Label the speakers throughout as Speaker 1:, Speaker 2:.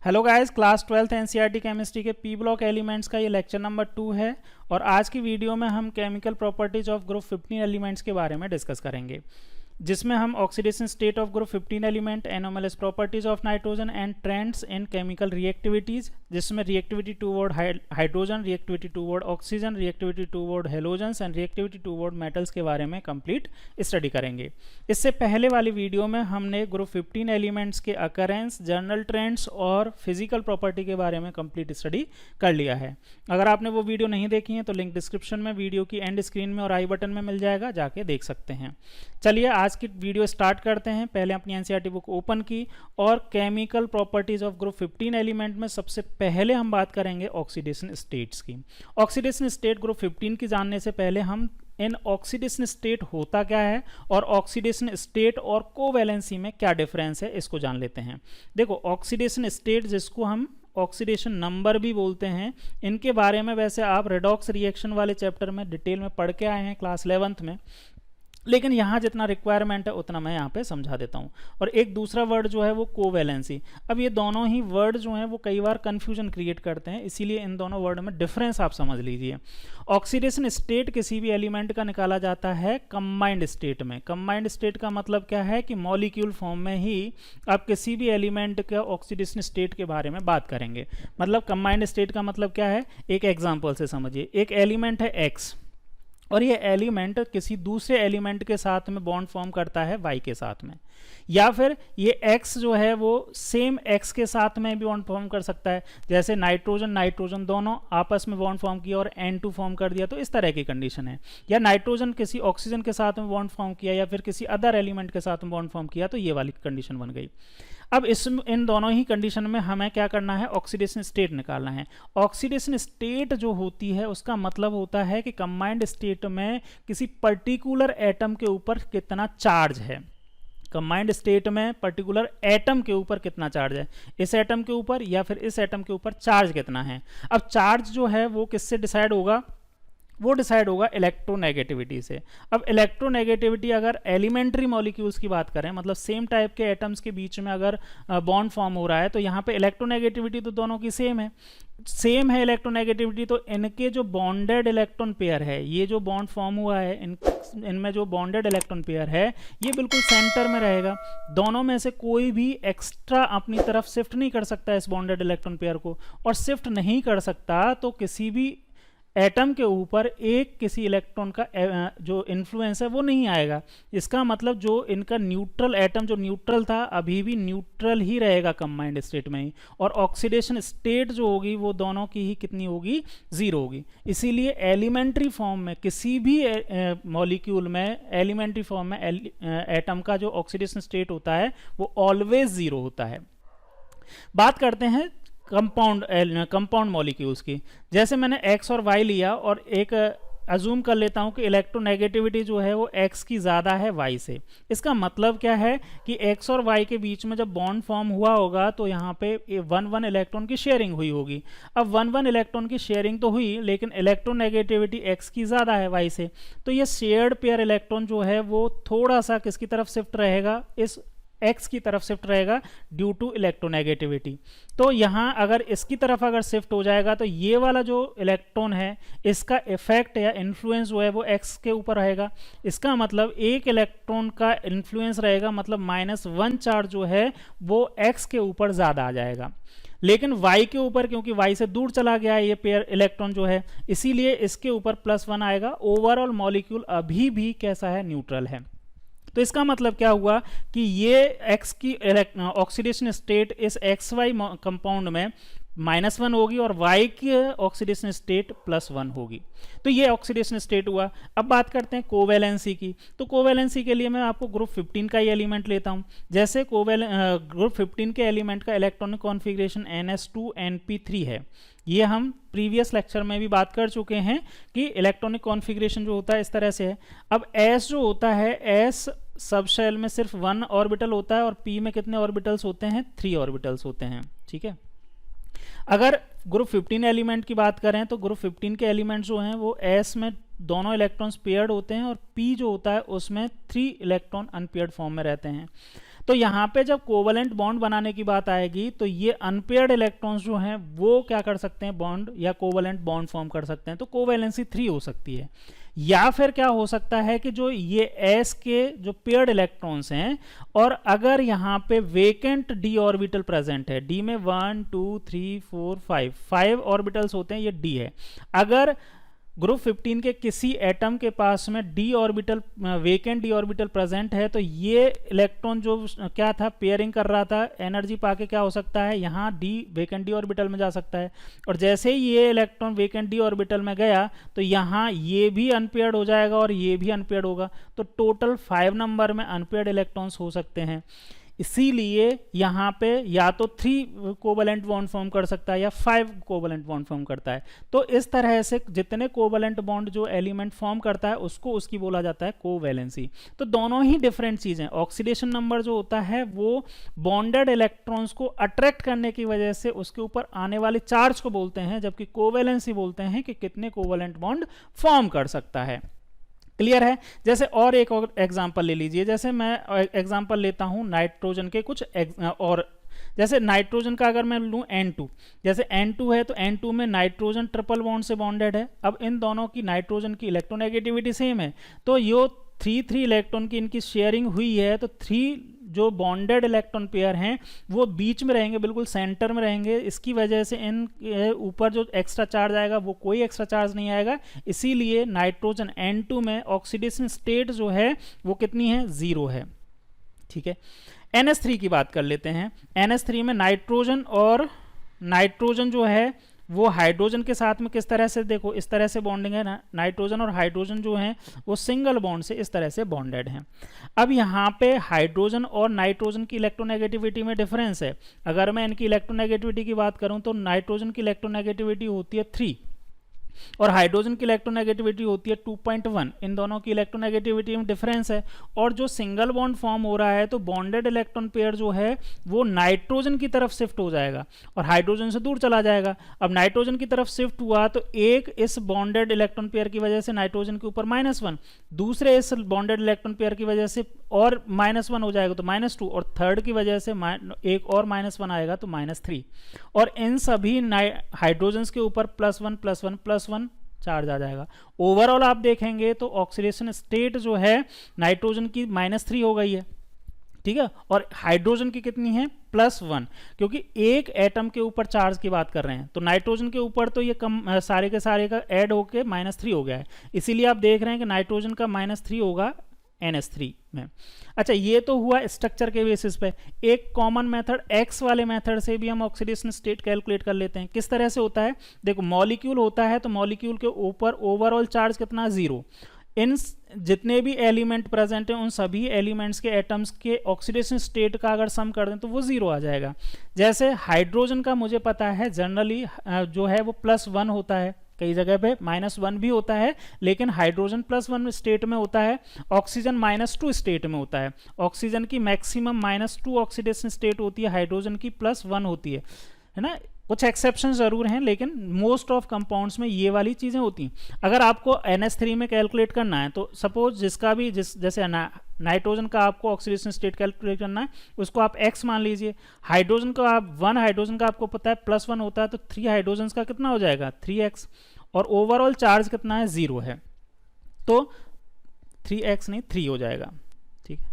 Speaker 1: Hello guys, class 12th NCERT chemistry के P block elements का ये लेक्चर नंबर 2 है। और आज की वीडियो में हम chemical properties of group 15 elements के बारे में डिस्कस करेंगे, जिसमें हम oxidation state of group 15 element, anomalous properties of nitrogen and trends in chemical reactivities, जिसमें reactivity toward hydrogen, reactivity toward oxygen, reactivity toward halogens and reactivity toward metals के बारे में कंप्लीट स्टडी करेंगे। इससे पहले वाली वीडियो में हमने ग्रुप 15 एलिमेंट्स के अकरेंस, जर्नल ट्रेंड्स और फिजिकल प्रॉपर्टी के बारे में कंप्लीट स्टडी कर लिया है। अगर आपने वो वीडियो नहीं देखी है तो लिंक डिस्क्रिप्शन में, वीडियो की एंड स्क्रीन में और आई बटन में मिल जाएगा, जाके देख सकते हैं। चलिए आज की वीडियो स्टार्ट करते हैं। पहले अपनी एनसीईआरटी बुक ओपन की और chemical properties of group 15 element में सबसे पहले हम बात करेंगे ऑक्सीडेशन स्टेट्स की। ऑक्सीडेशन स्टेट ग्रुप 15 की जानने से पहले हम इन ऑक्सीडेशन स्टेट होता क्या है और ऑक्सीडेशन स्टेट और कोवैलेंसी में क्या डिफरेंस है, इसको जान लेते हैं। देखो, ऑक्सीडेशन स्टेट, जिसको हम ऑक्सीडेशन नंबर भी बोलते हैं, इनके बारे में वैसे आप रेडॉक्स रिएक्शन वाले चैप्टर में डिटेल में पढ़ के आए हैं क्लास 11th में, लेकिन यहाँ जितना रिक्वायरमेंट है उतना मैं यहाँ पे समझा देता हूँ। और एक दूसरा वर्ड जो है वो कोवैलेंसी। अब ये दोनों ही वर्ड जो हैं वो कई बार कन्फ्यूजन क्रिएट करते हैं, इसीलिए इन दोनों वर्ड में डिफरेंस आप समझ लीजिए। ऑक्सीडेशन स्टेट किसी भी एलिमेंट का निकाला जाता है कंबाइंड स्टेट में। कंबाइंड स्टेट का मतलब क्या है कि मॉलिक्यूल फॉर्म में ही आप किसी भी एलिमेंट के ऑक्सीडेशन स्टेट के बारे में बात करेंगे। मतलब कंबाइंड स्टेट का मतलब क्या है, एक एग्जाम्पल से समझिए। एक एलिमेंट है एक्स और ये एलिमेंट किसी दूसरे एलिमेंट के साथ में बॉन्ड फॉर्म करता है वाई के साथ में, या फिर ये एक्स जो है वो सेम एक्स के साथ में भी बॉन्ड फॉर्म कर सकता है। जैसे नाइट्रोजन नाइट्रोजन दोनों आपस में बॉन्ड फॉर्म किया और N2 फॉर्म कर दिया, तो इस तरह की कंडीशन है। या नाइट्रोजन किसी ऑक्सीजन के साथ में बॉन्ड फॉर्म किया या फिर किसी अदर एलिमेंट के साथ में बॉन्ड फॉर्म किया, तो ये वाली कंडीशन बन गई। अब इन दोनों ही कंडीशन में हमें क्या करना है, ऑक्सीडेशन स्टेट निकालना है। ऑक्सीडेशन स्टेट जो होती है उसका मतलब होता है कि कंबाइंड स्टेट में किसी पर्टिकुलर एटम के ऊपर कितना चार्ज है। कंबाइंड स्टेट में पर्टिकुलर एटम के ऊपर कितना चार्ज है, इस एटम के ऊपर या फिर इस एटम के ऊपर चार्ज कितना है। अब चार्ज जो है वो किससे डिसाइड होगा, वो डिसाइड होगा इलेक्ट्रोनेगेटिविटी से। अब इलेक्ट्रोनेगेटिविटी अगर एलिमेंट्री मॉलिक्यूल्स की बात करें, मतलब सेम टाइप के एटम्स के बीच में अगर बॉन्ड फॉर्म हो रहा है, तो यहाँ पे इलेक्ट्रोनेगेटिविटी तो दोनों की सेम है इलेक्ट्रोनेगेटिविटी। तो इनके जो बॉन्डेड इलेक्ट्रॉन पेयर है, ये जो बॉन्ड फॉर्म हुआ है इनमें जो बॉन्डेड इलेक्ट्रॉन पेयर है ये बिल्कुल सेंटर में रहेगा। दोनों में से कोई भी एक्स्ट्रा अपनी तरफ शिफ्ट नहीं कर सकता इस बॉन्डेड इलेक्ट्रॉन पेयर को, और शिफ्ट नहीं कर सकता तो किसी भी एटम के ऊपर एक किसी इलेक्ट्रॉन का जो इन्फ्लुएंस है वो नहीं आएगा। इसका मतलब जो इनका न्यूट्रल एटम जो न्यूट्रल था अभी भी न्यूट्रल ही रहेगा कंबाइंड स्टेट में ही, और ऑक्सीडेशन स्टेट जो होगी वो दोनों की ही कितनी होगी, 0 होगी। इसीलिए एलिमेंट्री फॉर्म में किसी भी मॉलिक्यूल में, एलिमेंट्री फॉर्म में एटम का जो ऑक्सीडेशन स्टेट होता है वो ऑलवेज 0 होता है। बात करते हैं कंपाउंड मॉलिक्यूल्स की। जैसे मैंने एक्स और वाई लिया और एक अजूम कर लेता हूं कि इलेक्ट्रोनेगेटिविटी जो है वो एक्स की ज़्यादा है वाई से। इसका मतलब क्या है कि एक्स और वाई के बीच में जब बॉन्ड फॉर्म हुआ होगा तो यहाँ पे 1-1 इलेक्ट्रॉन की शेयरिंग हुई होगी। अब 1-1 इलेक्ट्रॉन की शेयरिंग तो हुई, लेकिन इलेक्ट्रोनेगेटिविटी एक्स की ज़्यादा है वाई से, तो ये शेयर्ड पेयर इलेक्ट्रॉन जो है वो थोड़ा सा किसकी तरफ शिफ्ट रहेगा, इस एक्स की तरफ शिफ्ट रहेगा ड्यू टू इलेक्ट्रोनेगेटिविटी। तो यहाँ अगर इसकी तरफ अगर शिफ्ट हो जाएगा तो ये वाला जो इलेक्ट्रॉन है इसका इफेक्ट या इन्फ्लुएंस जो है वो एक्स के ऊपर रहेगा। इसका मतलब एक इलेक्ट्रॉन का इन्फ्लुएंस रहेगा, मतलब -1 चार्ज जो है वो एक्स के ऊपर ज़्यादा आ जाएगा। लेकिन y के ऊपर, क्योंकि y से दूर चला गया है ये पेयर इलेक्ट्रॉन जो है, इसीलिए इसके ऊपर +1 आएगा। ओवरऑल मॉलिक्यूल अभी भी कैसा है, न्यूट्रल है। तो इसका मतलब क्या हुआ कि ये x की ऑक्सीडेशन स्टेट इस XY कंपाउंड में -1 होगी और y की ऑक्सीडेशन स्टेट +1 होगी। तो ये ऑक्सीडेशन स्टेट हुआ। अब बात करते हैं कोवैलेंसी की। तो कोवैलेंसी के लिए मैं आपको ग्रुप 15 का ही एलिमेंट लेता हूँ। जैसे ग्रुप 15 के एलिमेंट का इलेक्ट्रॉनिक कॉन्फ़िगरेशन NS2Np3 है। ये हम प्रीवियस लेक्चर में भी बात कर चुके हैं कि इलेक्ट्रॉनिक कॉन्फ़िगरेशन जो होता है इस तरह से है। अब S जो होता है, S सब शेल में सिर्फ 1 ऑर्बिटल होता है और P में कितने ऑर्बिटल्स होते हैं, 3 ऑर्बिटल्स होते हैं। ठीक है। अगर ग्रुप 15 एलिमेंट की बात करें तो ग्रुप 15 के एलिमेंट जो हैं वो S में दोनों इलेक्ट्रॉन्स पेयर्ड होते हैं और P जो होता है उसमें 3 इलेक्ट्रॉन अनपेयर्ड फॉर्म में रहते हैं। तो यहाँ पे जब कोवलेंट बॉन्ड बनाने की बात आएगी तो ये अनपेयर्ड इलेक्ट्रॉन्स जो हैं वो क्या कर सकते हैं, बॉन्ड या कोवलेंट बॉन्ड फॉर्म कर सकते हैं। तो कोवैलेंसी 3 हो सकती है। या फिर क्या हो सकता है कि जो ये s के जो पेयर्ड इलेक्ट्रॉन्स हैं और अगर यहाँ पे वेकेंट d ऑर्बिटल प्रेजेंट है, d में 1 2 3 4 5 ऑर्बिटल्स होते हैं, ये d है। अगर ग्रुप 15 के किसी एटम के पास में d orbital vacant d orbital present है तो ये इलेक्ट्रॉन जो क्या था, पेयरिंग कर रहा था, एनर्जी पाके क्या हो सकता है, यहाँ d वेकेंट d ऑर्बिटल में जा सकता है। और जैसे ही ये इलेक्ट्रॉन वेकेंट d ऑर्बिटल में गया तो यहाँ ये भी अनपेयर्ड हो जाएगा और ये भी अनपेयर्ड होगा। तो टोटल 5 नंबर में अनपेयर्ड इलेक्ट्रॉन्स हो सकते हैं। इसीलिए यहाँ पे या तो 3 कोवलेंट बॉन्ड फॉर्म कर सकता है या 5 कोवलेंट बॉन्ड फॉर्म करता है। तो इस तरह से जितने कोवलेंट बॉन्ड जो एलिमेंट फॉर्म करता है उसको उसकी बोला जाता है कोवैलेंसी। तो दोनों ही डिफरेंट चीजें, ऑक्सीडेशन नंबर जो होता है वो बॉन्डेड इलेक्ट्रॉन्स को अट्रैक्ट करने की वजह से उसके ऊपर आने वाले चार्ज को बोलते हैं, जबकि कोवैलेंसी बोलते हैं कि कितने कोवलेंट बॉन्ड फॉर्म कर सकता है। क्लियर है। जैसे और एक एग्जांपल ले लीजिए, जैसे मैं एग्जांपल लेता हूं नाइट्रोजन के कुछ और जैसे नाइट्रोजन का अगर मैं लूं N2, जैसे N2 है तो N2 में नाइट्रोजन ट्रिपल बॉन्ड से बॉन्डेड है। अब इन दोनों की नाइट्रोजन की इलेक्ट्रोनेगेटिविटी सेम है तो यो 3 इलेक्ट्रॉन की इनकी शेयरिंग हुई है तो 3 जो बॉन्डेड इलेक्ट्रॉन पेयर हैं वो बीच में रहेंगे, बिल्कुल सेंटर में रहेंगे। इसकी वजह से इन ऊपर जो एक्स्ट्रा चार्ज आएगा वो कोई एक्स्ट्रा चार्ज नहीं आएगा। इसीलिए नाइट्रोजन N2 में ऑक्सीडेशन स्टेट जो है वो कितनी है, 0 है। ठीक है। NH3 की बात कर लेते हैं। NH3 में नाइट्रोजन और नाइट्रोजन जो है वो हाइड्रोजन के साथ में किस तरह से, देखो इस तरह से बॉन्डिंग है ना, नाइट्रोजन और हाइड्रोजन जो हैं वो सिंगल बॉन्ड से इस तरह से बॉन्डेड हैं। अब यहाँ पे हाइड्रोजन और नाइट्रोजन की इलेक्ट्रोनेगेटिविटी में डिफरेंस है। अगर मैं इनकी इलेक्ट्रोनेगेटिविटी की बात करूँ तो नाइट्रोजन की इलेक्ट्रोनेगेटिविटी होती है 3 और हाइड्रोजन की इलेक्ट्रोनेगेटिविटी होती है 2.1। इन दोनों की इलेक्ट्रोनेगेटिविटी में डिफरेंस है। और जो सिंगल बॉन्ड फॉर्म हो रहा है तो बॉन्डेड इलेक्ट्रॉन पेयर जो है वो नाइट्रोजन की तरफ शिफ्ट हो जाएगा और हाइड्रोजन से दूर चला जाएगा। अब नाइट्रोजन की तरफ शिफ्ट हुआ तो एक इस बॉन्डेड इलेक्ट्रॉन पेयर की वजह से नाइट्रोजन के ऊपर -1, दूसरे इस बॉन्डेड इलेक्ट्रॉन पेयर की वजह से और -1 हो जाएगा तो -2, और थर्ड की वजह से एक और -1 आएगा तो -3। और इन सभी हाइड्रोजन के ऊपर +1 चार्ज आ जाएगा। ओवरऑल आप देखेंगे तो ऑक्सीडेशन स्टेट जो है नाइट्रोजन की -3 हो गई है। ठीक है। और हाइड्रोजन की कितनी है, +1, क्योंकि एक एटम के ऊपर चार्ज की बात कर रहे हैं। तो नाइट्रोजन के ऊपर तो ये कम सारे के सारे का ऐड होके -3 हो गया है। इसीलिए आप देख रहे हैं कि नाइट्रोजन का -3 होगा NH3 में। अच्छा, ये तो हुआ स्ट्रक्चर के बेसिस पे। एक कॉमन मेथड X वाले मेथड से भी हम ऑक्सीडेशन स्टेट कैलकुलेट कर लेते हैं। किस तरह से होता है, देखो मॉलिक्यूल होता है तो मॉलिक्यूल के ऊपर ओवरऑल चार्ज कितना, 0। इन जितने भी एलिमेंट प्रेजेंट हैं उन सभी एलिमेंट्स के एटम्स के ऑक्सीडेशन स्टेट का अगर सम कर दें तो वो 0 आ जाएगा। जैसे हाइड्रोजन का मुझे पता है जनरली जो है वो +1 होता है, कई जगह पे -1 भी होता है, लेकिन हाइड्रोजन +1 स्टेट में होता है, ऑक्सीजन -2 स्टेट में होता है। ऑक्सीजन की मैक्सिमम -2 ऑक्सीडेशन स्टेट होती है, हाइड्रोजन की +1 होती है ना। कुछ एक्सेप्शन जरूर हैं लेकिन मोस्ट ऑफ कंपाउंड्स में ये वाली चीज़ें होती हैं। अगर आपको NH3 में कैलकुलेट करना है तो सपोज जिसका भी जैसे नाइट्रोजन का आपको ऑक्सीडेशन स्टेट कैलकुलेट करना है उसको आप X मान लीजिए। हाइड्रोजन का आप 1 हाइड्रोजन का आपको पता है +1 होता है तो 3 हाइड्रोजन का कितना हो जाएगा, 3x। और ओवरऑल चार्ज कितना है, 0 है तो 3x नहीं 3 हो जाएगा। ठीक है।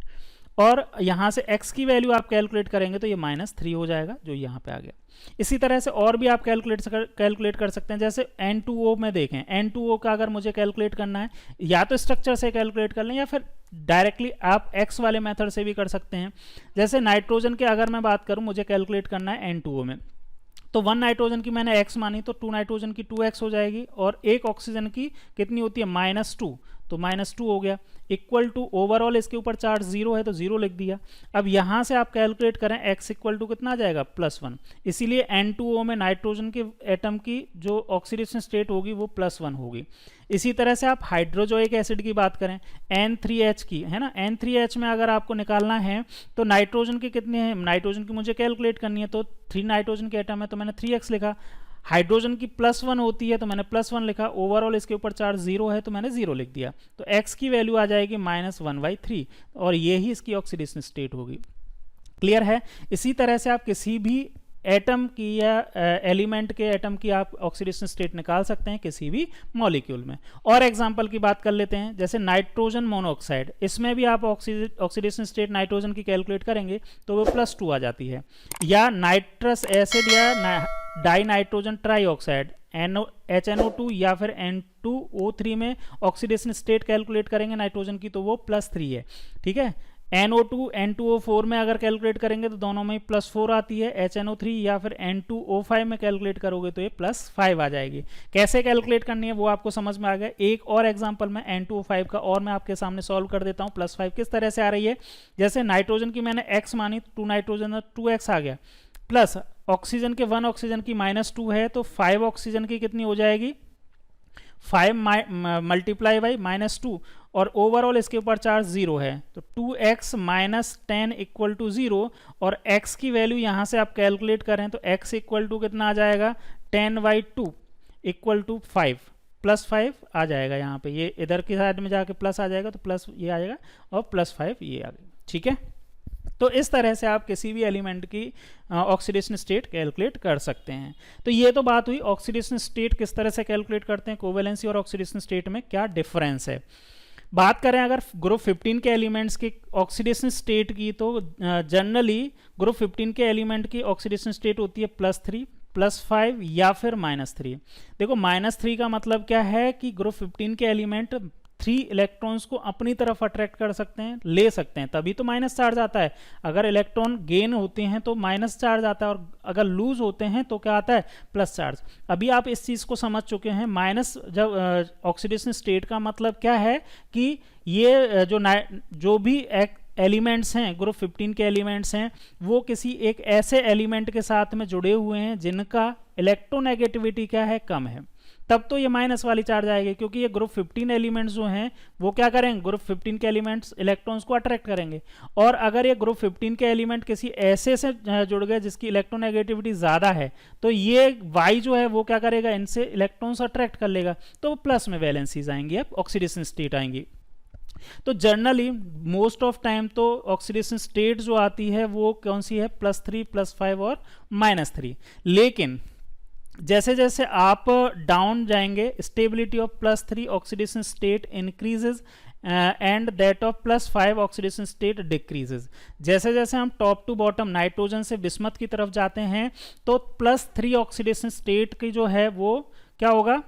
Speaker 1: और यहाँ से x की वैल्यू आप कैलकुलेट करेंगे तो ये -3 हो जाएगा जो यहाँ पे आ गया। इसी तरह से और भी आप कैलकुलेट कर सकते हैं। जैसे N2O में देखें, N2O का अगर मुझे कैलकुलेट करना है या तो स्ट्रक्चर से कैलकुलेट कर लें या फिर डायरेक्टली आप X वाले मेथड से भी कर सकते हैं। जैसे नाइट्रोजन के अगर मैं बात करूं, मुझे कैलकुलेट करना है N2O में, तो 1 नाइट्रोजन की मैंने x मानी तो 2 नाइट्रोजन की 2x हो जाएगी और एक ऑक्सीजन की कितनी होती है, -2, तो -2 हो गया। इक्वल टू ओवरऑल इसके ऊपर चार्ज 0 है तो 0 लिख दिया। अब यहाँ से आप कैलकुलेट करें x इक्वल टू कितना आ जाएगा, +1। इसीलिए N2O में नाइट्रोजन के एटम की जो ऑक्सीडेशन स्टेट होगी वो +1 होगी। इसी तरह से आप हाइड्रोजोइक एसिड की बात करें N3H की, है ना, N3H में अगर आपको निकालना है तो नाइट्रोजन के कितने हैं, नाइट्रोजन की मुझे कैलकुलेट करनी है तो 3 नाइट्रोजन के एटम है तो मैंने 3x लिखा। हाइड्रोजन की +1 होती है तो मैंने +1 लिखा। ओवरऑल इसके ऊपर चार्ज 0 है तो मैंने 0 लिख दिया। तो x की वैल्यू आ जाएगी -1/3 और ये ही इसकी ऑक्सीडेशन स्टेट होगी। क्लियर है? इसी तरह से आप किसी भी एटम की या एलिमेंट के एटम की आप ऑक्सीडेशन स्टेट निकाल सकते हैं किसी भी मॉलिक्यूल में। और एग्जांपल की बात कर लेते हैं, जैसे नाइट्रोजन मोनोऑक्साइड, इसमें भी आप ऑक्सीडेशन स्टेट नाइट्रोजन की कैलकुलेट करेंगे तो वो +2 आ जाती है। या नाइट्रस एसिड या डाई नाइट्रोजन ट्राईऑक्साइड HNO2 या फिर N2O3 में ऑक्सीडेशन स्टेट कैलकुलेट करेंगे नाइट्रोजन की तो वो +3 है। ठीक है, NO2 N2O4 में अगर कैलकुलेट करेंगे तो दोनों में +4 आती है। HNO3 या फिर N2O5 में कैलकुलेट करोगे तो ये +5 आ जाएगी। कैसे कैलकुलेट करनी है वो आपको समझ में आ गया। एक और एग्जांपल में N2O5 का और मैं आपके सामने सॉल्व कर देता हूँ। +5 किस तरह से आ रही है, जैसे नाइट्रोजन की मैंने x मानी, 2 नाइट्रोजन 2x आ गया, प्लस ऑक्सीजन के 1 ऑक्सीजन की -2 है तो 5 ऑक्सीजन की कितनी हो जाएगी, 5 मल्टीप्लाई बाई -2, और ओवरऑल इसके ऊपर चार्ज 0 है तो 2x - 10 = 0, और x की वैल्यू यहाँ से आप कैलकुलेट करें तो x = कितना आ जाएगा, 10/2 = 5, +5 आ जाएगा। यहाँ पे ये इधर की साइड में जाके प्लस आ जाएगा तो प्लस ये आ जाएगा और +5 ये आ गया। ठीक है, तो इस तरह से आप किसी भी एलिमेंट की ऑक्सीडेशन स्टेट कैलकुलेट कर सकते हैं। तो ये तो बात हुई ऑक्सीडेशन स्टेट किस तरह से कैलकुलेट करते हैं, कोवेलेंसी और ऑक्सीडेशन स्टेट में क्या डिफरेंस है। बात करें अगर ग्रुप 15 के एलिमेंट्स के ऑक्सीडेशन स्टेट की तो जनरली ग्रुप 15 के एलिमेंट की ऑक्सीडेशन स्टेट होती है +3, +5 या फिर -3। देखो -3 का मतलब क्या है कि ग्रुप 15 के एलिमेंट 3 इलेक्ट्रॉन्स को अपनी तरफ अट्रैक्ट कर सकते हैं, ले सकते हैं, तभी तो माइनस चार्ज आता है। अगर इलेक्ट्रॉन गेन होते हैं तो माइनस चार्ज आता है, और अगर लूज होते हैं तो क्या आता है, प्लस चार्ज। अभी आप इस चीज़ को समझ चुके हैं। माइनस जब ऑक्सीडेशन स्टेट का मतलब क्या है कि ये जो भी एलिमेंट्स हैं, ग्रुप 15 के एलिमेंट्स हैं, वो किसी एक ऐसे एलिमेंट के साथ में जुड़े हुए हैं जिनका इलेक्ट्रोनेगेटिविटी क्या है, कम है, तब तो ये माइनस वाली चार्ज आएगी, क्योंकि ये ग्रुप 15 एलिमेंट्स जो हैं वो क्या करेंगे, ग्रुप 15 के एलिमेंट्स इलेक्ट्रॉन्स को अट्रैक्ट करेंगे। और अगर ये ग्रुप 15 के एलिमेंट किसी ऐसे से जुड़ गए जिसकी इलेक्ट्रोनेगेटिविटी ज़्यादा है तो ये Y जो है वो क्या करेगा, इनसे इलेक्ट्रॉन्स अट्रैक्ट कर लेगा, तो प्लस में वैलेंसीज आएंगी, अब ऑक्सीडेशन स्टेट आएंगी। तो जनरली मोस्ट ऑफ टाइम तो ऑक्सीडेशन स्टेट जो आती है वो कौन सी है, +3, +5 और -3। लेकिन जैसे जैसे आप डाउन जाएंगे, stability of +3 oxidation state increases and that of +5 oxidation state decreases. जैसे जैसे हम टॉप टू बॉटम नाइट्रोजन से बिस्मथ की तरफ जाते हैं तो +3 ऑक्सीडेशन स्टेट की जो है वो क्या होगा,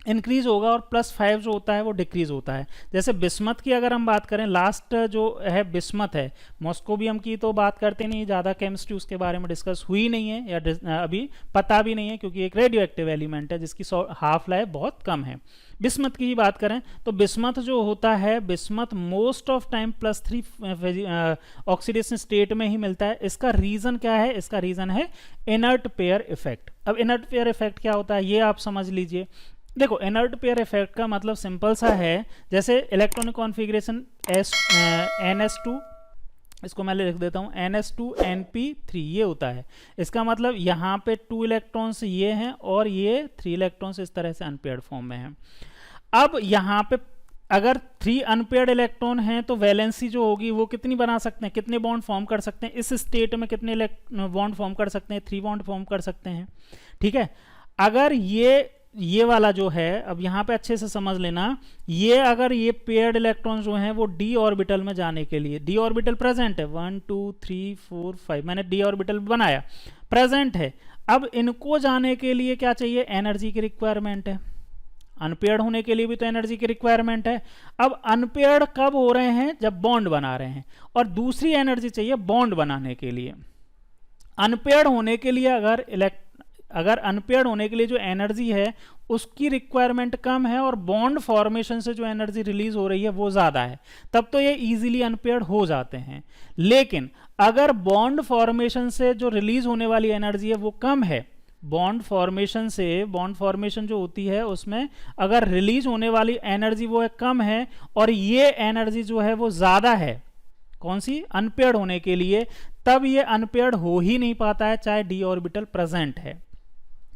Speaker 1: इंक्रीज होगा, और +5 जो होता है वो डिक्रीज होता है। जैसे बिस्मथ की अगर हम बात करें, लास्ट जो है बिस्मथ है, मॉस्कोबियम की तो बात करते नहीं, ज़्यादा केमिस्ट्री उसके बारे में डिस्कस हुई नहीं है या अभी पता भी नहीं है, क्योंकि एक रेडियो एक्टिव एलिमेंट है जिसकी हाफ लाइफ बहुत कम है। बिस्मथ की ही बात करें तो बिस्मथ जो होता है, bismuth most of time +3 oxidation state में ही मिलता है। इसका रीज़न क्या है, इसका रीज़न है इनर्ट पेयर इफेक्ट। अब इनर्ट पेयर इफेक्ट क्या होता है ये आप समझ लीजिए। देखो, इनर्ट पेयर इफेक्ट का मतलब सिंपल सा है, जैसे इलेक्ट्रॉनिक कॉन्फ़िगरेशन NS2, इसको मैं लिख देता हूँ NS2 Np3 ये होता है। इसका मतलब यहाँ पे 2 इलेक्ट्रॉन्स ये हैं और ये 3 इलेक्ट्रॉन्स इस तरह से अनपेयर्ड फॉर्म में हैं। अब यहाँ पे अगर 3 अनपेयर्ड इलेक्ट्रॉन हैं तो वैलेंसी जो होगी वो कितनी बना सकते हैं, कितने बॉन्ड फॉर्म कर सकते हैं, इस स्टेट में कितने बॉन्ड फॉर्म कर सकते हैं, 3 बॉन्ड फॉर्म कर सकते हैं। ठीक है, अगर ये वाला जो है, अब यहाँ पे अच्छे से समझ लेना, ये अगर ये पेयर्ड इलेक्ट्रॉन जो हैं वो d ऑर्बिटल में जाने के लिए, d ऑर्बिटल प्रेजेंट है, 1 2 3 4 5, मैंने d ऑर्बिटल बनाया, प्रेजेंट है। अब इनको जाने के लिए क्या चाहिए, एनर्जी की रिक्वायरमेंट है। अनपेयर्ड होने के लिए भी तो एनर्जी की रिक्वायरमेंट है। अब अनपेयर्ड कब हो रहे हैं, जब बॉन्ड बना रहे हैं, और दूसरी एनर्जी चाहिए बॉन्ड बनाने के लिए। अनपेयर्ड होने के लिए अगर अनपेयर्ड होने के लिए जो एनर्जी है उसकी रिक्वायरमेंट कम है और बॉन्ड फॉर्मेशन से जो एनर्जी रिलीज हो रही है वो ज़्यादा है, तब तो ये इजीली अनपेयर्ड हो जाते हैं। लेकिन अगर बॉन्ड फॉर्मेशन से जो रिलीज होने वाली एनर्जी है वो कम है, बॉन्ड फॉर्मेशन जो होती है उसमें अगर रिलीज होने वाली एनर्जी वो है कम है, और ये एनर्जी जो है वो ज़्यादा है, कौन सी, अनपेयर्ड होने के लिए, तब ये अनपेयर्ड हो ही नहीं पाता है चाहे d ऑर्बिटल प्रेजेंट है।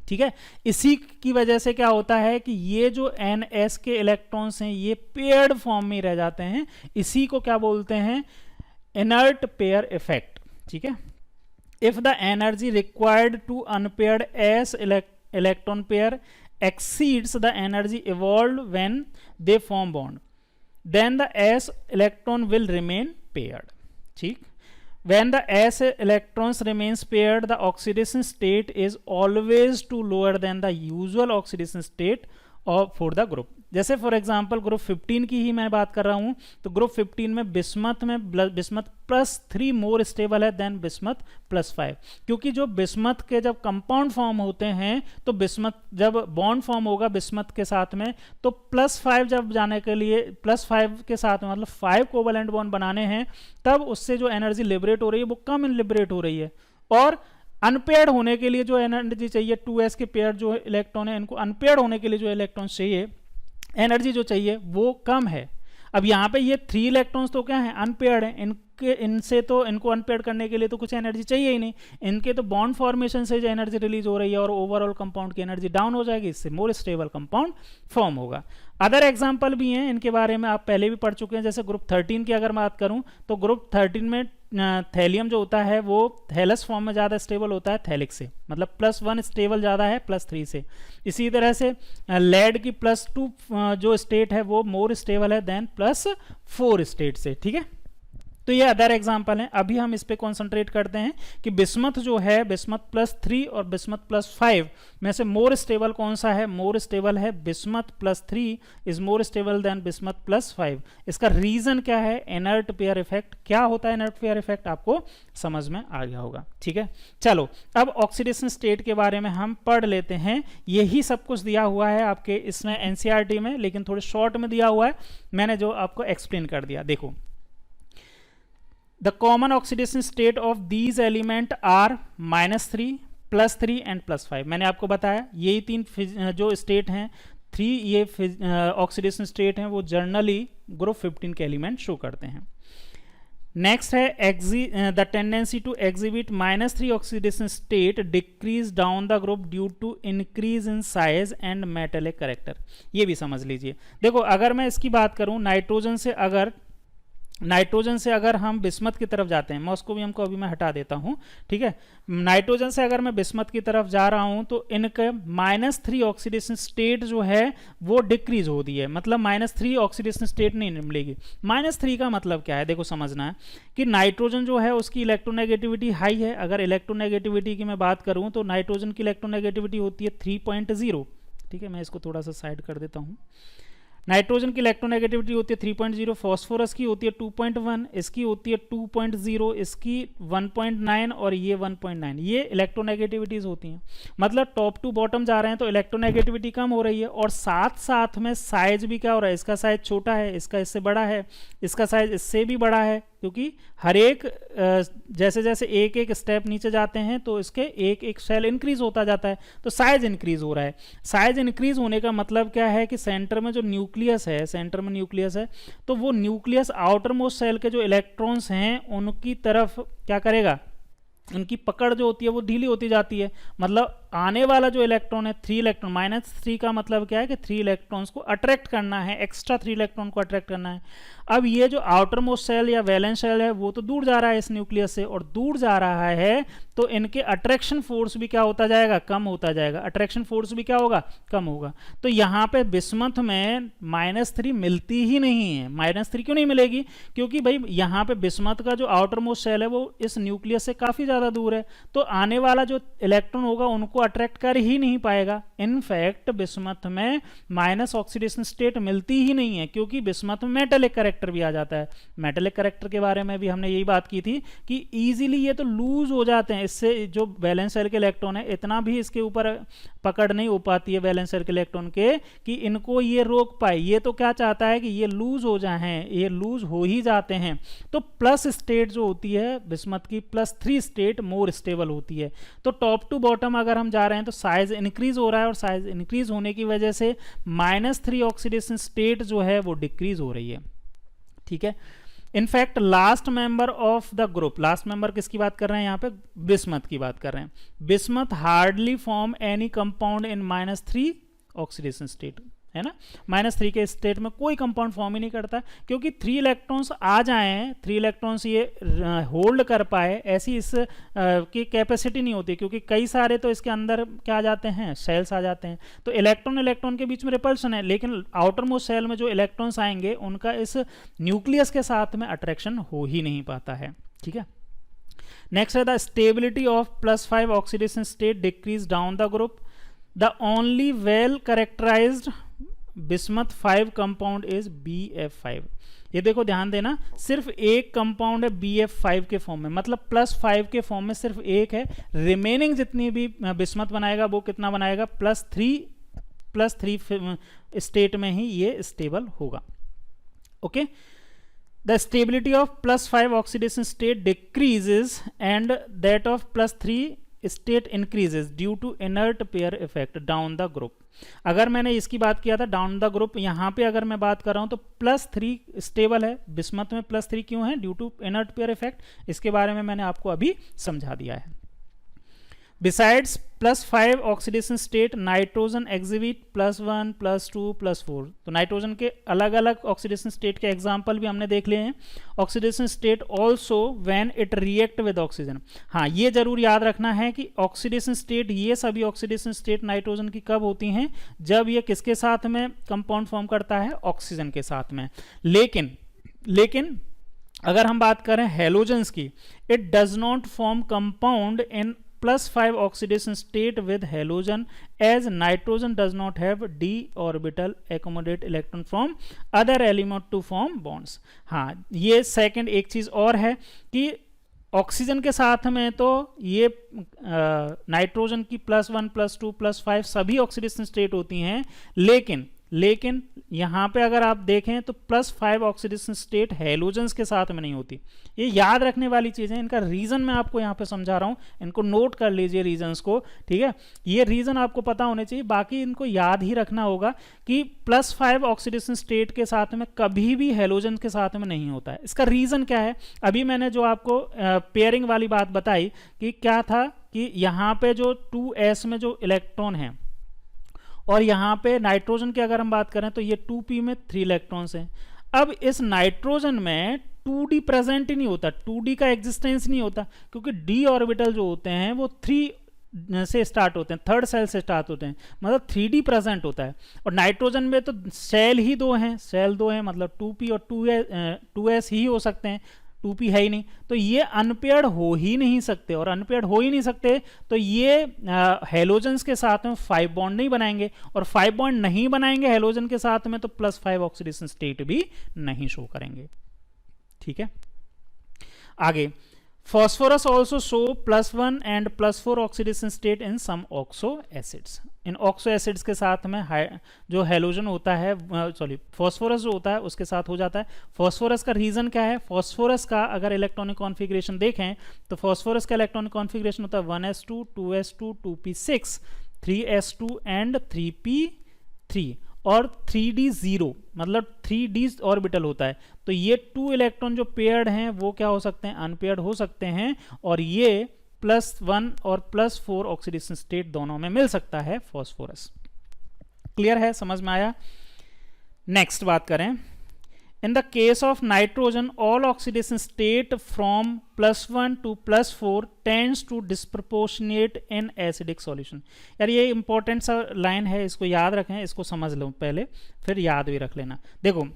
Speaker 1: ठीक है, इसी की वजह से क्या होता है कि ये जो NS के इलेक्ट्रॉन्स हैं ये पेयर्ड फॉर्म में रह जाते हैं। इसी को क्या बोलते हैं, इनर्ट पेयर इफेक्ट। ठीक है। If the energy required to unpaired s electron pair exceeds the energy evolved when they form bond, then the s electron will remain paired. ठीक, when the s electrons remains paired, the oxidation state is always too lower than the usual oxidation state for the group. जैसे for example group 15 की ही मैं बात कर रहा हूं, तो group 15 में बिस्मथ +3 मोर स्टेबल है देन बिस्मथ +5, क्योंकि जो बिस्मथ के जब कंपाउंड फॉर्म होते हैं तो बिस्मथ जब बॉन्ड फॉर्म होगा बिस्मथ के साथ में, तो +5 जब जाने के लिए +5 के साथ में मतलब 5 कोवैलेंट बॉन्ड बनाने हैं, तब उससे जो एनर्जी लिबरेट हो रही है वो कम लिबरेट हो रही है, और अनपेयर्ड होने के लिए जो एनर्जी चाहिए 2s के पेयर जो इलेक्ट्रॉन है, इनको अनपेयर्ड होने के लिए जो इलेक्ट्रॉन चाहिए, एनर्जी जो चाहिए वो कम है। अब यहाँ पे ये 3 इलेक्ट्रॉन्स तो क्या है, अनपेयर्ड है, इनसे तो इनको अनपेयर्ड करने के लिए तो कुछ एनर्जी चाहिए ही नहीं, इनके तो बॉन्ड फॉर्मेशन से जो एनर्जी रिलीज हो रही है और ओवरऑल कंपाउंड की एनर्जी डाउन हो जाएगी, इससे मोर स्टेबल कंपाउंड फॉर्म होगा। अदर एग्जांपल भी हैं, इनके बारे में आप पहले भी पढ़ चुके हैं। जैसे ग्रुप 13 की अगर बात करूं तो ग्रुप 13 में थैलियम जो होता है वो थैलस फॉर्म में ज़्यादा स्टेबल होता है थैलिक से, मतलब +1 स्टेबल ज़्यादा है +3 से। इसी तरह से लेड की +2 जो स्टेट है वो मोर स्टेबल है देन +4 स्टेट से। ठीक है, तो ये अदर एग्जांपल हैं। अभी हम इस पे कॉन्सेंट्रेट करते हैं कि बिस्मथ जो है, बिस्मथ +3 और बिस्मथ +5 में से मोर स्टेबल कौन सा है? मोर स्टेबल है bismuth +3 is more stable then bismuth +5। इसका रीजन क्या है? Inert pair effect. क्या होता है इनर्ट पेयर इफेक्ट? आपको समझ में आ गया होगा। ठीक है, चलो अब ऑक्सीडेशन स्टेट के बारे में हम पढ़ लेते हैं। यही सब कुछ दिया हुआ है आपके इसमें एनसीईआरटी में, लेकिन थोड़े शॉर्ट में दिया हुआ है, मैंने जो आपको एक्सप्लेन कर दिया। देखो, the common oxidation state of these element are -3, +3 and +5। मैंने आपको बताया यही 3 जो स्टेट हैं, 3 ये ऑक्सीडेशन स्टेट हैं, वो जनरली ग्रुप 15 के एलिमेंट शो करते हैं। नेक्स्ट है the tendency to exhibit -3 oxidation state decrease down the group due to increase in size and metallic character. ये भी समझ लीजिए। देखो, अगर मैं इसकी बात करूं, नाइट्रोजन से अगर हम बिस्मथ की तरफ जाते हैं, मॉस्कोवियम को अभी मैं हटा देता हूं, ठीक है, नाइट्रोजन से अगर मैं बिस्मथ की तरफ जा रहा हूं तो इनके -3 ऑक्सीडेशन स्टेट जो है वो डिक्रीज हो रही है, मतलब -3 ऑक्सीडेशन स्टेट नहीं मिलेगी। -3 का मतलब क्या है? देखो, समझना है कि नाइट्रोजन जो है उसकी इलेक्ट्रोनेगेटिविटी हाई है। अगर इलेक्ट्रोनेगेटिविटी की मैं बात करूं तो नाइट्रोजन की इलेक्ट्रोनेगेटिविटी होती है 3.0। ठीक है, मैं इसको थोड़ा सा साइड कर देता हूं। नाइट्रोजन की इलेक्ट्रोनेगेटिविटी होती है 3.0, फॉस्फोरस की होती है 2.1, इसकी होती है 2.0, इसकी 1.9 और ये 1.9। ये इलेक्ट्रोनेगेटिविटीज होती हैं, मतलब टॉप टू बॉटम जा रहे हैं तो इलेक्ट्रोनेगेटिविटी कम हो रही है, और साथ साथ में साइज भी क्या हो रहा है? इसका साइज छोटा है, इसका इससे बड़ा है, इसका साइज इससे भी बड़ा है, क्योंकि हर एक जैसे जैसे एक एक स्टेप नीचे जाते हैं तो इसके एक एक सेल इंक्रीज होता जाता है, तो साइज इंक्रीज हो रहा है। साइज इंक्रीज होने का मतलब क्या है कि सेंटर में जो न्यूक्लियस है, सेंटर में न्यूक्लियस है, तो वो न्यूक्लियस आउटर मोस्ट सेल के जो इलेक्ट्रॉन्स हैं उनकी तरफ क्या करेगा? उनकी पकड़ जो होती है वो ढीली होती जाती है, मतलब आने वाला जो इलेक्ट्रॉन है 3 इलेक्ट्रॉन, -3 का मतलब क्या है कि 3 इलेक्ट्रॉन्स को अट्रैक्ट करना है, एक्स्ट्रा 3 इलेक्ट्रॉन को अट्रैक्ट करना है। अब ये जो आउटर मोस्ट सेल या वैलेंस सेल है वो तो दूर जा रहा है इस न्यूक्लियस से, और दूर जा रहा है तो इनके अट्रैक्शन फोर्स भी क्या होता जाएगा? कम होता जाएगा। अट्रैक्शन फोर्स भी क्या होगा? कम होगा। तो यहाँ पे बिस्मथ में -3 मिलती ही नहीं है। -3 क्यों नहीं मिलेगी? क्योंकि भाई यहाँ पे बिस्मथ का जो आउटर मोस्ट सेल है वो इस न्यूक्लियस से काफी ज्यादा दूर है, तो आने वाला जो इलेक्ट्रॉन होगा उनको अट्रैक्ट कर ही नहीं पाएगा। इनफैक्ट बिस्मथ में माइनस ऑक्सीडेशन स्टेट मिलती ही नहीं है, क्योंकि बिस्मथ में मेटेलिक कैरेक्टर भी आ जाता है। मेटेलिक कैरेक्टर के बारे में भी हमने यही बात की थी कि इजीली ये तो लूज हो जाते हैं, इससे जो वैलेंस शेल के इलेक्ट्रॉन है इतना भी इसके ऊपर पकड़ नहीं हो पाती है वैलेंस शेल के इलेक्ट्रॉन के कि इनको ये रोक पाए। ये तो क्या चाहता है कि ये लूज हो जाए, ये लूज हो ही जाते हैं। तो प्लस स्टेट जो होती है बिस्मथ की, +3 स्टेट मोर स्टेबल होती है। तो टॉप टू बॉटम अगर हम जा रहे हैं तो साइज इंक्रीज हो रहा है, और साइज इंक्रीज होने की वजह से -3 ऑक्सीडेशन स्टेट जो है वो डिक्रीज हो रही है। ठीक है, in fact last member of the group, last member किसकी बात कर रहे हैं यहाँ पे? बिस्मथ की बात कर रहे हैं। Bismuth hardly form any compound in -3 oxidation state. है ना। -3 के स्टेट में कोई कंपाउंड फॉर्म ही नहीं करता, क्योंकि 3 इलेक्ट्रॉन्स आ जाए, 3 इलेक्ट्रॉन्स ये होल्ड कर पाए, ऐसी इस की कैपेसिटी नहीं होती, क्योंकि कई सारे तो इसके अंदर क्या आ जाते हैं, शेल्स आ जाते हैं। तो इलेक्ट्रॉन इलेक्ट्रॉन के बीच में रिपल्शन है, लेकिन आउटर मोस्ट शेल में जो इलेक्ट्रॉन्स आएंगे उनका इस न्यूक्लियस के साथ में अट्रैक्शन हो ही नहीं पाता है। ठीक है। नेक्स्ट है the stability of +5 oxidation state decrease down the group. The only well characterised bismuth 5 compound is BF5। ये देखो ध्यान देना, सिर्फ एक कंपाउंड है BF5 के फॉर्म में, मतलब +5 के फॉर्म में सिर्फ एक है। रिमेनिंग जितनी भी बिस्मथ बनाएगा वो कितना बनाएगा, +3 स्टेट में ही ये स्टेबल होगा। Okay. The stability of +5 oxidation state decreases and that of +3 state increases due to inert pair effect down the group. अगर मैंने इसकी बात किया था डाउन द ग्रुप, यहाँ पे अगर मैं बात कर रहा हूँ तो +3 स्टेबल है, बिस्मथ में +3 क्यों है, due to inert pair effect. इसके बारे में मैंने आपको अभी समझा दिया है। Besides +5 oxidation state, nitrogen exhibit +1, +2, +4। तो नाइट्रोजन के अलग अलग ऑक्सीडेशन स्टेट के एग्जाम्पल भी हमने देख लिए हैं। Oxidation state also when it react with oxygen. हाँ, ये जरूर याद रखना है कि ऑक्सीडेशन स्टेट, ये सभी ऑक्सीडेशन स्टेट नाइट्रोजन की कब होती हैं, जब ये किसके साथ में कंपाउंड फॉर्म करता है, ऑक्सीजन के साथ में। लेकिन अगर हम बात करें हेलोजेंस की, it does not form compound in +5 oxidation state with halogen, as nitrogen does not have d orbital accommodate electron from other element to form bonds। हाँ, ये सेकंड एक चीज और है कि ऑक्सीजन के साथ में तो ये नाइट्रोजन की +1, +2, +5 सभी ऑक्सीडेशन स्टेट होती हैं, लेकिन यहाँ पे अगर आप देखें तो +5 ऑक्सीडेशन स्टेट हेलोजेंस के साथ में नहीं होती। ये याद रखने वाली चीज़ें, इनका रीज़न मैं आपको यहाँ पे समझा रहा हूँ, इनको नोट कर लीजिए रीजंस को। ठीक है, ये रीज़न आपको पता होने चाहिए, बाकी इनको याद ही रखना होगा कि +5 ऑक्सीडेशन स्टेट के साथ में कभी भी हेलोजन के साथ में नहीं होता है। इसका रीज़न क्या है, अभी मैंने जो आपको पेयरिंग वाली बात बताई कि क्या था कि यहाँ पे जो 2s में जो इलेक्ट्रॉन है, और यहाँ पे नाइट्रोजन की अगर हम बात करें तो ये 2p में 3 इलेक्ट्रॉन्स हैं। अब इस नाइट्रोजन में 2d प्रेजेंट ही नहीं होता, 2d का एग्जिस्टेंस नहीं होता, क्योंकि d ऑर्बिटल जो होते हैं वो 3 से स्टार्ट होते हैं, थर्ड सेल से स्टार्ट होते हैं, मतलब 3d प्रेजेंट होता है। और नाइट्रोजन में तो सेल ही 2 हैं, मतलब 2p और 2s ही हो सकते हैं, 2p है ही नहीं, तो ये अनपेयर्ड हो ही नहीं सकते, और अनपेयर्ड हो ही नहीं सकते तो ये हेलोजेंस के साथ में 5 बॉन्ड नहीं बनाएंगे, और 5 बॉन्ड नहीं बनाएंगे हेलोजन के साथ में तो +5 ऑक्सीडेशन स्टेट भी नहीं शो करेंगे। ठीक है, आगे Phosphorus also show +1 and +4 oxidation state in some oxo acids। In oxo acids के साथ में जो हेलोजन होता है, फॉस्फोरस जो होता है उसके साथ हो जाता है। फॉस्फोरस का रीजन क्या है, फॉस्फोरस का अगर इलेक्ट्रॉनिक कॉन्फ़िगरेशन देखें तो फॉस्फोरस का इलेक्ट्रॉनिक कॉन्फ़िगरेशन होता है 1s2, 2s2, 2p6, 3s2 and 3p3 और 3d0, मतलब 3d ऑर्बिटल होता है। तो ये 2 इलेक्ट्रॉन जो पेयर्ड हैं वो क्या हो सकते हैं, अनपेयर्ड हो सकते हैं, और ये +1 और +4 ऑक्सीडेशन स्टेट दोनों में मिल सकता है फॉस्फोरस। क्लियर है, समझ में आया। नेक्स्ट बात करें, in the case of nitrogen all oxidation state from +1 to +4 tends to disproportionate in acidic solution. यार ये इंपॉर्टेंट सा लाइन है, इसको याद रखें, इसको समझ लो पहले, फिर याद भी रख लेना। देखो,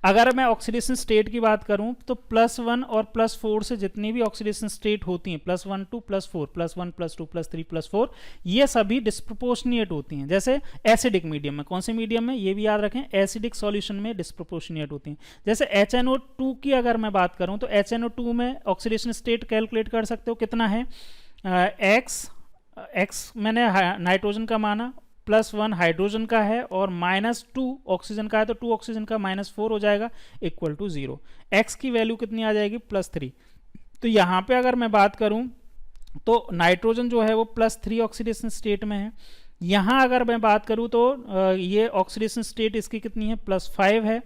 Speaker 1: अगर मैं ऑक्सीडेशन स्टेट की बात करूं तो +1 और +4 से जितनी भी ऑक्सीडेशन स्टेट होती हैं, +1 to +4, +1, +2, +3, +4, ये सभी डिस्प्रपोर्शनेट होती हैं। जैसे एसिडिक मीडियम में, कौन से मीडियम में, ये भी याद रखें, एसिडिक सॉल्यूशन में डिस्प्रपोर्शनेट होती हैं। जैसे HNO2 की अगर मैं बात करूं तो HNO2 में ऑक्सीडेशन स्टेट कैलकुलेट कर सकते हो, कितना है, X मैंने नाइट्रोजन का माना, +1 हाइड्रोजन का है और -2 ऑक्सीजन का है, तो 2 ऑक्सीजन का -4 हो जाएगा इक्वल टू 0। एक्स की वैल्यू कितनी आ जाएगी, +3। तो यहाँ पे अगर मैं बात करूँ तो नाइट्रोजन जो है वो +3 ऑक्सीडेशन स्टेट में है। यहाँ अगर मैं बात करूँ तो ये ऑक्सीडेशन स्टेट इसकी कितनी है, +5 है,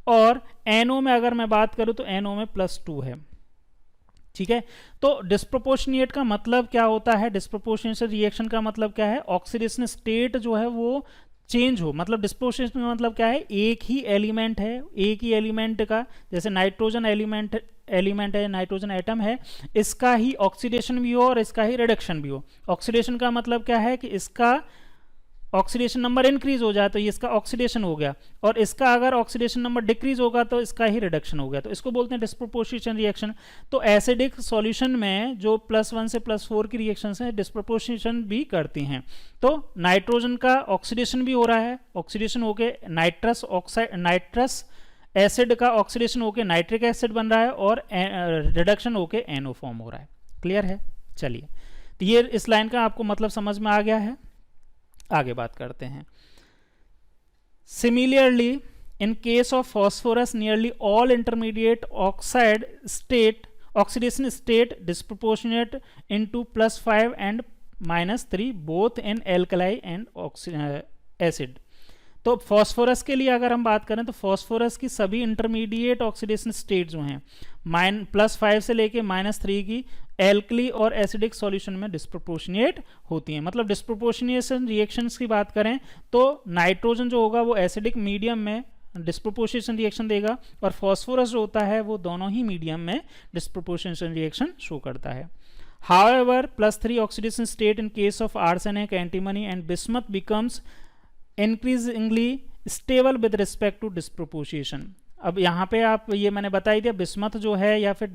Speaker 1: और NO में अगर मैं बात करूँ तो NO में +2 है। ठीक है, तो डिस्प्रोपोर्शनेट का मतलब क्या होता है, डिस्प्रोपोर्शनेट रिएक्शन का मतलब क्या है, ऑक्सीडेशन स्टेट जो है वो चेंज हो, मतलब डिस्पोजिशन का मतलब क्या है, एक ही एलिमेंट है, एक ही एलिमेंट का, जैसे नाइट्रोजन एलिमेंट है, नाइट्रोजन एटम है, इसका ही ऑक्सीडेशन भी हो और इसका ही रिडक्शन भी हो। ऑक्सीडेशन का मतलब क्या है कि इसका ऑक्सीडेशन नंबर इंक्रीज हो जाए तो ये इसका ऑक्सीडेशन हो गया, और इसका अगर ऑक्सीडेशन नंबर डिक्रीज होगा तो इसका ही रिडक्शन हो गया, तो इसको बोलते हैं डिस्प्रोपोर्शन रिएक्शन। तो एसिडिक सॉल्यूशन में जो +1 से +4 की रिएक्शंस हैं डिस्प्रोपोर्शन भी करती हैं। तो नाइट्रोजन का ऑक्सीडेशन भी हो रहा है, ऑक्सीडेशन होके नाइट्रस एसिड का ऑक्सीडेशन होके नाइट्रिक एसिड बन रहा है, और रिडक्शन होके NO फॉर्म हो रहा है। क्लियर है? चलिए, तो ये इस लाइन का आपको मतलब समझ में आ गया है। आगे बात करते हैं। Similarly in case of phosphorus nearly all intermediate oxidation state disproportionate into +5 and -3 both in alkali and acid. तो फॉस्फोरस के लिए अगर हम बात करें तो फॉस्फोरस की सभी इंटरमीडिएट ऑक्सीडेशन स्टेट जो हैं +5 से लेके -3 की एल्कली और एसिडिक सॉल्यूशन में डिस्प्रोपोर्शनेट होती हैं। मतलब डिस्प्रोपोर्शनेशन रिएक्शंस की बात करें तो नाइट्रोजन जो होगा वो एसिडिक मीडियम में डिस्प्रोपोर्शनेशन रिएक्शन देगा, और फॉस्फोरस जो होता है वो दोनों ही मीडियम में डिस्प्रोपोर्शनेशन रिएक्शन शो करता है। However, +3 oxidation state in case of arsenic, antimony and bismuth becomes increasingly stable with respect to disproportion। अब यहाँ पे आप ये मैंने बता ही दिया, बिस्मथ जो है या फिर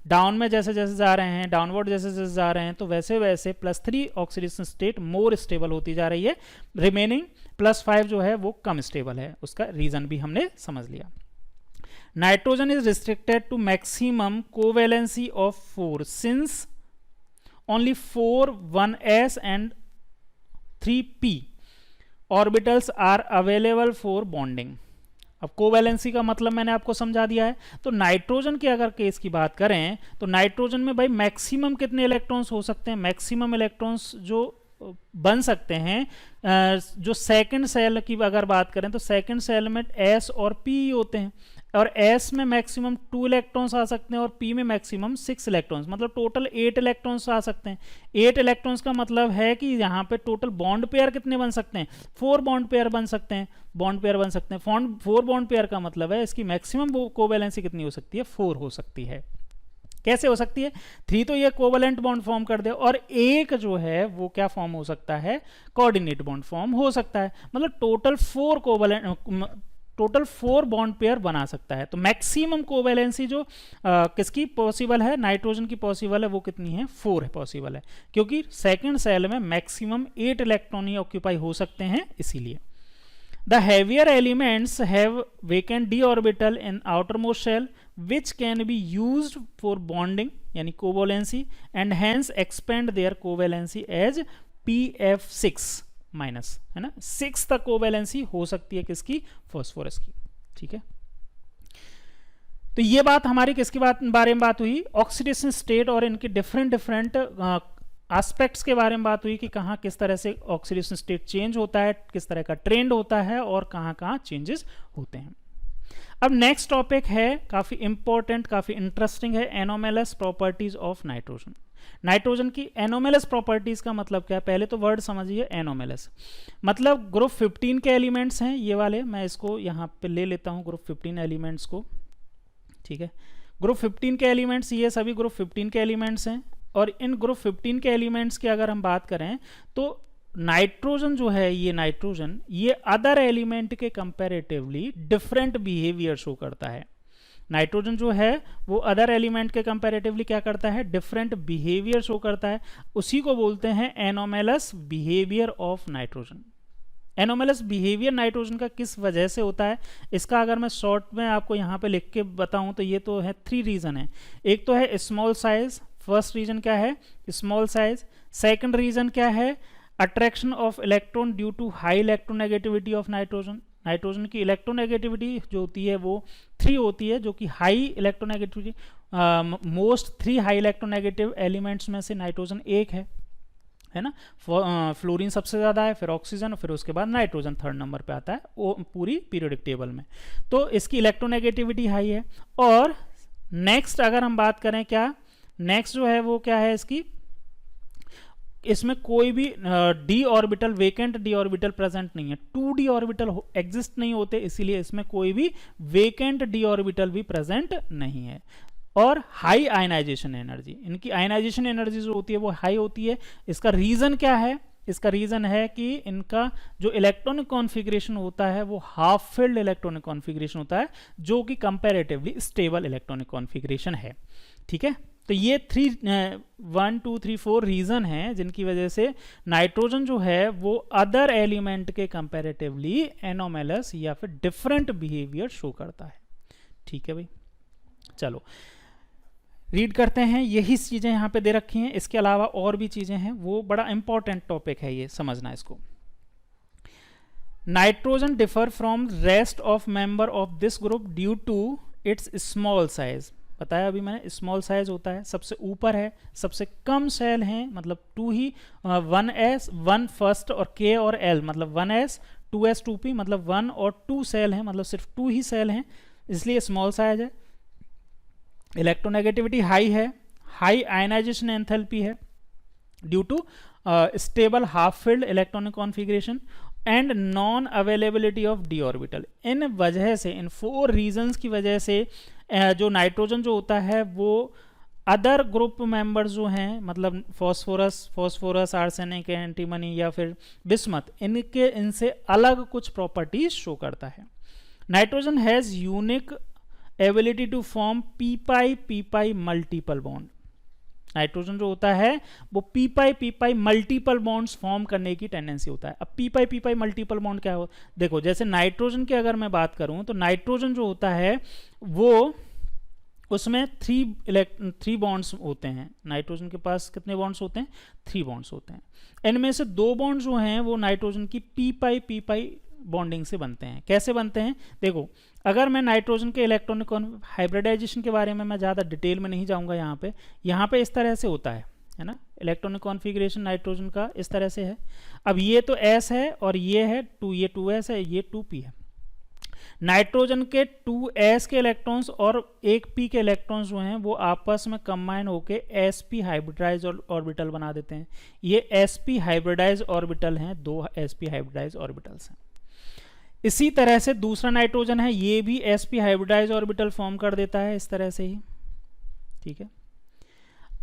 Speaker 1: डाउन में जैसे जैसे जा रहे हैं, डाउनवर्ड जैसे जैसे जा रहे हैं, तो वैसे वैसे +3 ऑक्सीडेशन स्टेट मोर स्टेबल होती जा रही है, रिमेनिंग +5 जो है वो कम स्टेबल है। उसका रीजन भी हमने समझ लिया। Nitrogen is restricted to maximum covalency of 4 since only 4 1s and 3p orbitals are available for bonding. अब कोवैलेंसी का मतलब मैंने आपको समझा दिया है। तो नाइट्रोजन के अगर केस की बात करें तो नाइट्रोजन में भाई मैक्सिमम कितने इलेक्ट्रॉन्स हो सकते हैं, मैक्सिमम इलेक्ट्रॉन्स जो बन सकते हैं, जो सेकंड सेल की अगर बात करें तो सेकंड सेल में S और P होते हैं, और S में मैक्सिमम 2 इलेक्ट्रॉन्स आ सकते हैं और P में मैक्सिमम 6 इलेक्ट्रॉन्स, मतलब टोटल 8 इलेक्ट्रॉन्स आ सकते हैं। 8 इलेक्ट्रॉन्स का मतलब है कि यहाँ पे टोटल बॉन्ड पेयर कितने बन सकते हैं, 4 बॉन्ड पेयर बन सकते हैं, 4 बॉन्ड पेयर का मतलब है इसकी मैक्सिमम कोवैलेंसी कितनी हो सकती है, 4 हो सकती है। कैसे हो सकती है, 3 तो ये कोवैलेंट बॉन्ड फॉर्म कर दे, और एक जो है वो क्या फॉर्म हो सकता है, कोऑर्डिनेट बॉन्ड फॉर्म हो सकता है, मतलब टोटल 4 बॉन्ड पेयर बना सकता है। तो मैक्सिमम कोवैलेंसी जो किसकी पॉसिबल है, नाइट्रोजन की पॉसिबल है, वो कितनी है, 4 है पॉसिबल है, क्योंकि सेकंड सेल में मैक्सिमम 8 इलेक्ट्रॉन ही ऑक्यूपाई हो सकते हैं, इसीलिए। The heavier elements have vacant d orbital in outermost shell which can be used for bonding यानी covalency and hence expand their covalency as pF6 minus, है ना, 6 तक कोवैलेंसी हो सकती है किसकी, फॉस्फोरस की। ठीक है, तो ये बात हमारी किसकी बारे में बात हुई, ऑक्सीडेशन स्टेट और इनके डिफरेंट एस्पेक्ट्स के बारे में बात हुई कि कहाँ किस तरह से ऑक्सीडेशन स्टेट चेंज होता है, किस तरह का ट्रेंड होता है और कहाँ कहाँ चेंजेस होते हैं। अब नेक्स्ट टॉपिक है काफ़ी इंपॉर्टेंट, काफ़ी इंटरेस्टिंग है, anomalous properties of nitrogen. Nitrogen की एनोमेलस प्रॉपर्टीज का मतलब क्या है, पहले तो वर्ड समझिए एनोमेलस, मतलब ग्रुप 15 के एलिमेंट्स हैं ये वाले, मैं इसको यहाँ पे ले लेता हूँ ग्रुप 15 एलिमेंट्स को। ठीक है, ग्रुप 15 के एलिमेंट्स, ये सभी ग्रुप 15 के एलिमेंट्स हैं, और इन ग्रुप 15 के एलिमेंट्स की अगर हम बात करें तो नाइट्रोजन जो है, ये नाइट्रोजन ये अदर एलिमेंट के कंपैरेटिवली डिफरेंट बिहेवियर शो करता है। नाइट्रोजन जो है वो अदर एलिमेंट के कंपैरेटिवली क्या करता है, डिफरेंट बिहेवियर शो करता है, उसी को बोलते हैं anomalous behaviour of nitrogen. Anomalous behaviour nitrogen का किस वजह से होता है, इसका अगर मैं शॉर्ट में आपको यहाँ पे लिख के बताऊँ तो ये तो है 3 रीज़न है। एक तो है स्मॉल साइज, फर्स्ट रीजन क्या है, स्मॉल साइज। सेकंड रीजन क्या है, attraction of electron due to high electronegativity of nitrogen. Nitrogen की इलेक्ट्रोनेगेटिविटी जो होती है वो 3 होती है, जो कि high electronegativity, most 3 high electronegative elements में से नाइट्रोजन एक है ना। फ्लोरीन सबसे ज़्यादा है, फिर ऑक्सीजन, फिर उसके बाद नाइट्रोजन 3rd नंबर पे आता है वो पूरी पीरियोडिक टेबल में। तो इसकी इलेक्ट्रोनेगेटिविटी हाई है। और नेक्स्ट अगर हम बात करें क्या, नेक्स्ट जो है वो क्या है, इसकी इसमें कोई भी D orbital, vacant D orbital present नहीं है, 2d ऑर्बिटल एग्जिस्ट नहीं होते, इसीलिए इसमें कोई भी वेकेंट डी ऑर्बिटल भी प्रेजेंट नहीं है। और हाई आयनाइजेशन एनर्जी, इनकी आयनाइजेशन एनर्जी जो होती है वो हाई होती है। इसका रीजन क्या है? इसका रीजन है कि इनका जो इलेक्ट्रॉनिक कॉन्फ़िगरेशन होता है वो हाफ फिल्ड इलेक्ट्रॉनिक कॉन्फ़िगरेशन होता है, जो कि कंपैरेटिवली स्टेबल इलेक्ट्रॉनिक कॉन्फ़िगरेशन है। ठीक है, तो ये 1 2 3 4 रीजन हैं जिनकी वजह से नाइट्रोजन जो है वो अदर एलिमेंट के कंपैरेटिवली एनोमैलस या फिर डिफरेंट बिहेवियर शो करता है। ठीक है भाई, चलो रीड करते हैं। यही चीजें यहाँ पे दे रखी हैं, इसके अलावा और भी चीजें हैं, वो बड़ा इंपॉर्टेंट टॉपिक है, ये समझना इसको। Nitrogen differ from rest of member of this group due to its small size. बताया अभी मैंने, स्मॉल साइज होता है, सबसे ऊपर है, सबसे कम सेल हैं, मतलब 2 ही 1s 1 फर्स्ट और k और l मतलब 1s 2s 2p मतलब 1 और 2 सेल हैं, मतलब सिर्फ 2 ही सेल हैं, इसलिए स्मॉल साइज है। इलेक्ट्रोनेगेटिविटी हाई है, हाई आयनाइजेशन एंथैल्पी है due to stable half filled electronic configuration and non availability of D orbital. इन वजह से, इन 4 रीजंस की वजह से जो नाइट्रोजन जो होता है वो अदर ग्रुप मेंबर्स जो हैं, मतलब फॉस्फोरस आर्सेनिक एंटीमनी या फिर बिस्मथ, इनसे अलग कुछ प्रॉपर्टीज शो करता है। Nitrogen has unique ability to form p pi multiple bond. Nitrogen जो होता है वो p pi multiple bonds form करने की टेंडेंसी होता है। अब पी पाई मल्टीपल बॉन्ड क्या हो, देखो जैसे नाइट्रोजन की अगर मैं बात करूं तो नाइट्रोजन जो होता है वो उसमें 3 बॉन्ड्स होते हैं। नाइट्रोजन के पास कितने बॉन्ड्स होते हैं? 3 बॉन्ड्स होते हैं। इनमें से 2 बॉन्ड्स जो हैं वो नाइट्रोजन की पी पाई बॉन्डिंग से बनते हैं। कैसे बनते हैं? देखो, अगर मैं नाइट्रोजन के इलेक्ट्रॉनिक हाइब्रिडाइजेशन के बारे में मैं ज़्यादा डिटेल में नहीं जाऊंगा, यहाँ पे इस तरह से होता है ना, इलेक्ट्रॉनिक कॉन्फ़िगरेशन नाइट्रोजन का इस तरह से है। अब ये तो S है और ये है 2, ये 2s है, ये 2p है। नाइट्रोजन के 2s के इलेक्ट्रॉन्स और 1p के इलेक्ट्रॉन्स जो हैं वो आपस में कंबाइन होके sp हाइब्रिडाइज ऑर्बिटल बना देते हैं। ये sp हाइब्रिडाइज ऑर्बिटल हैं, 2 sp हाइब्रिडाइज ऑर्बिटल्स हैं। इसी तरह से दूसरा नाइट्रोजन है, ये भी sp हाइब्रिडाइज ऑर्बिटल फॉर्म कर देता है इस तरह से ही। ठीक है,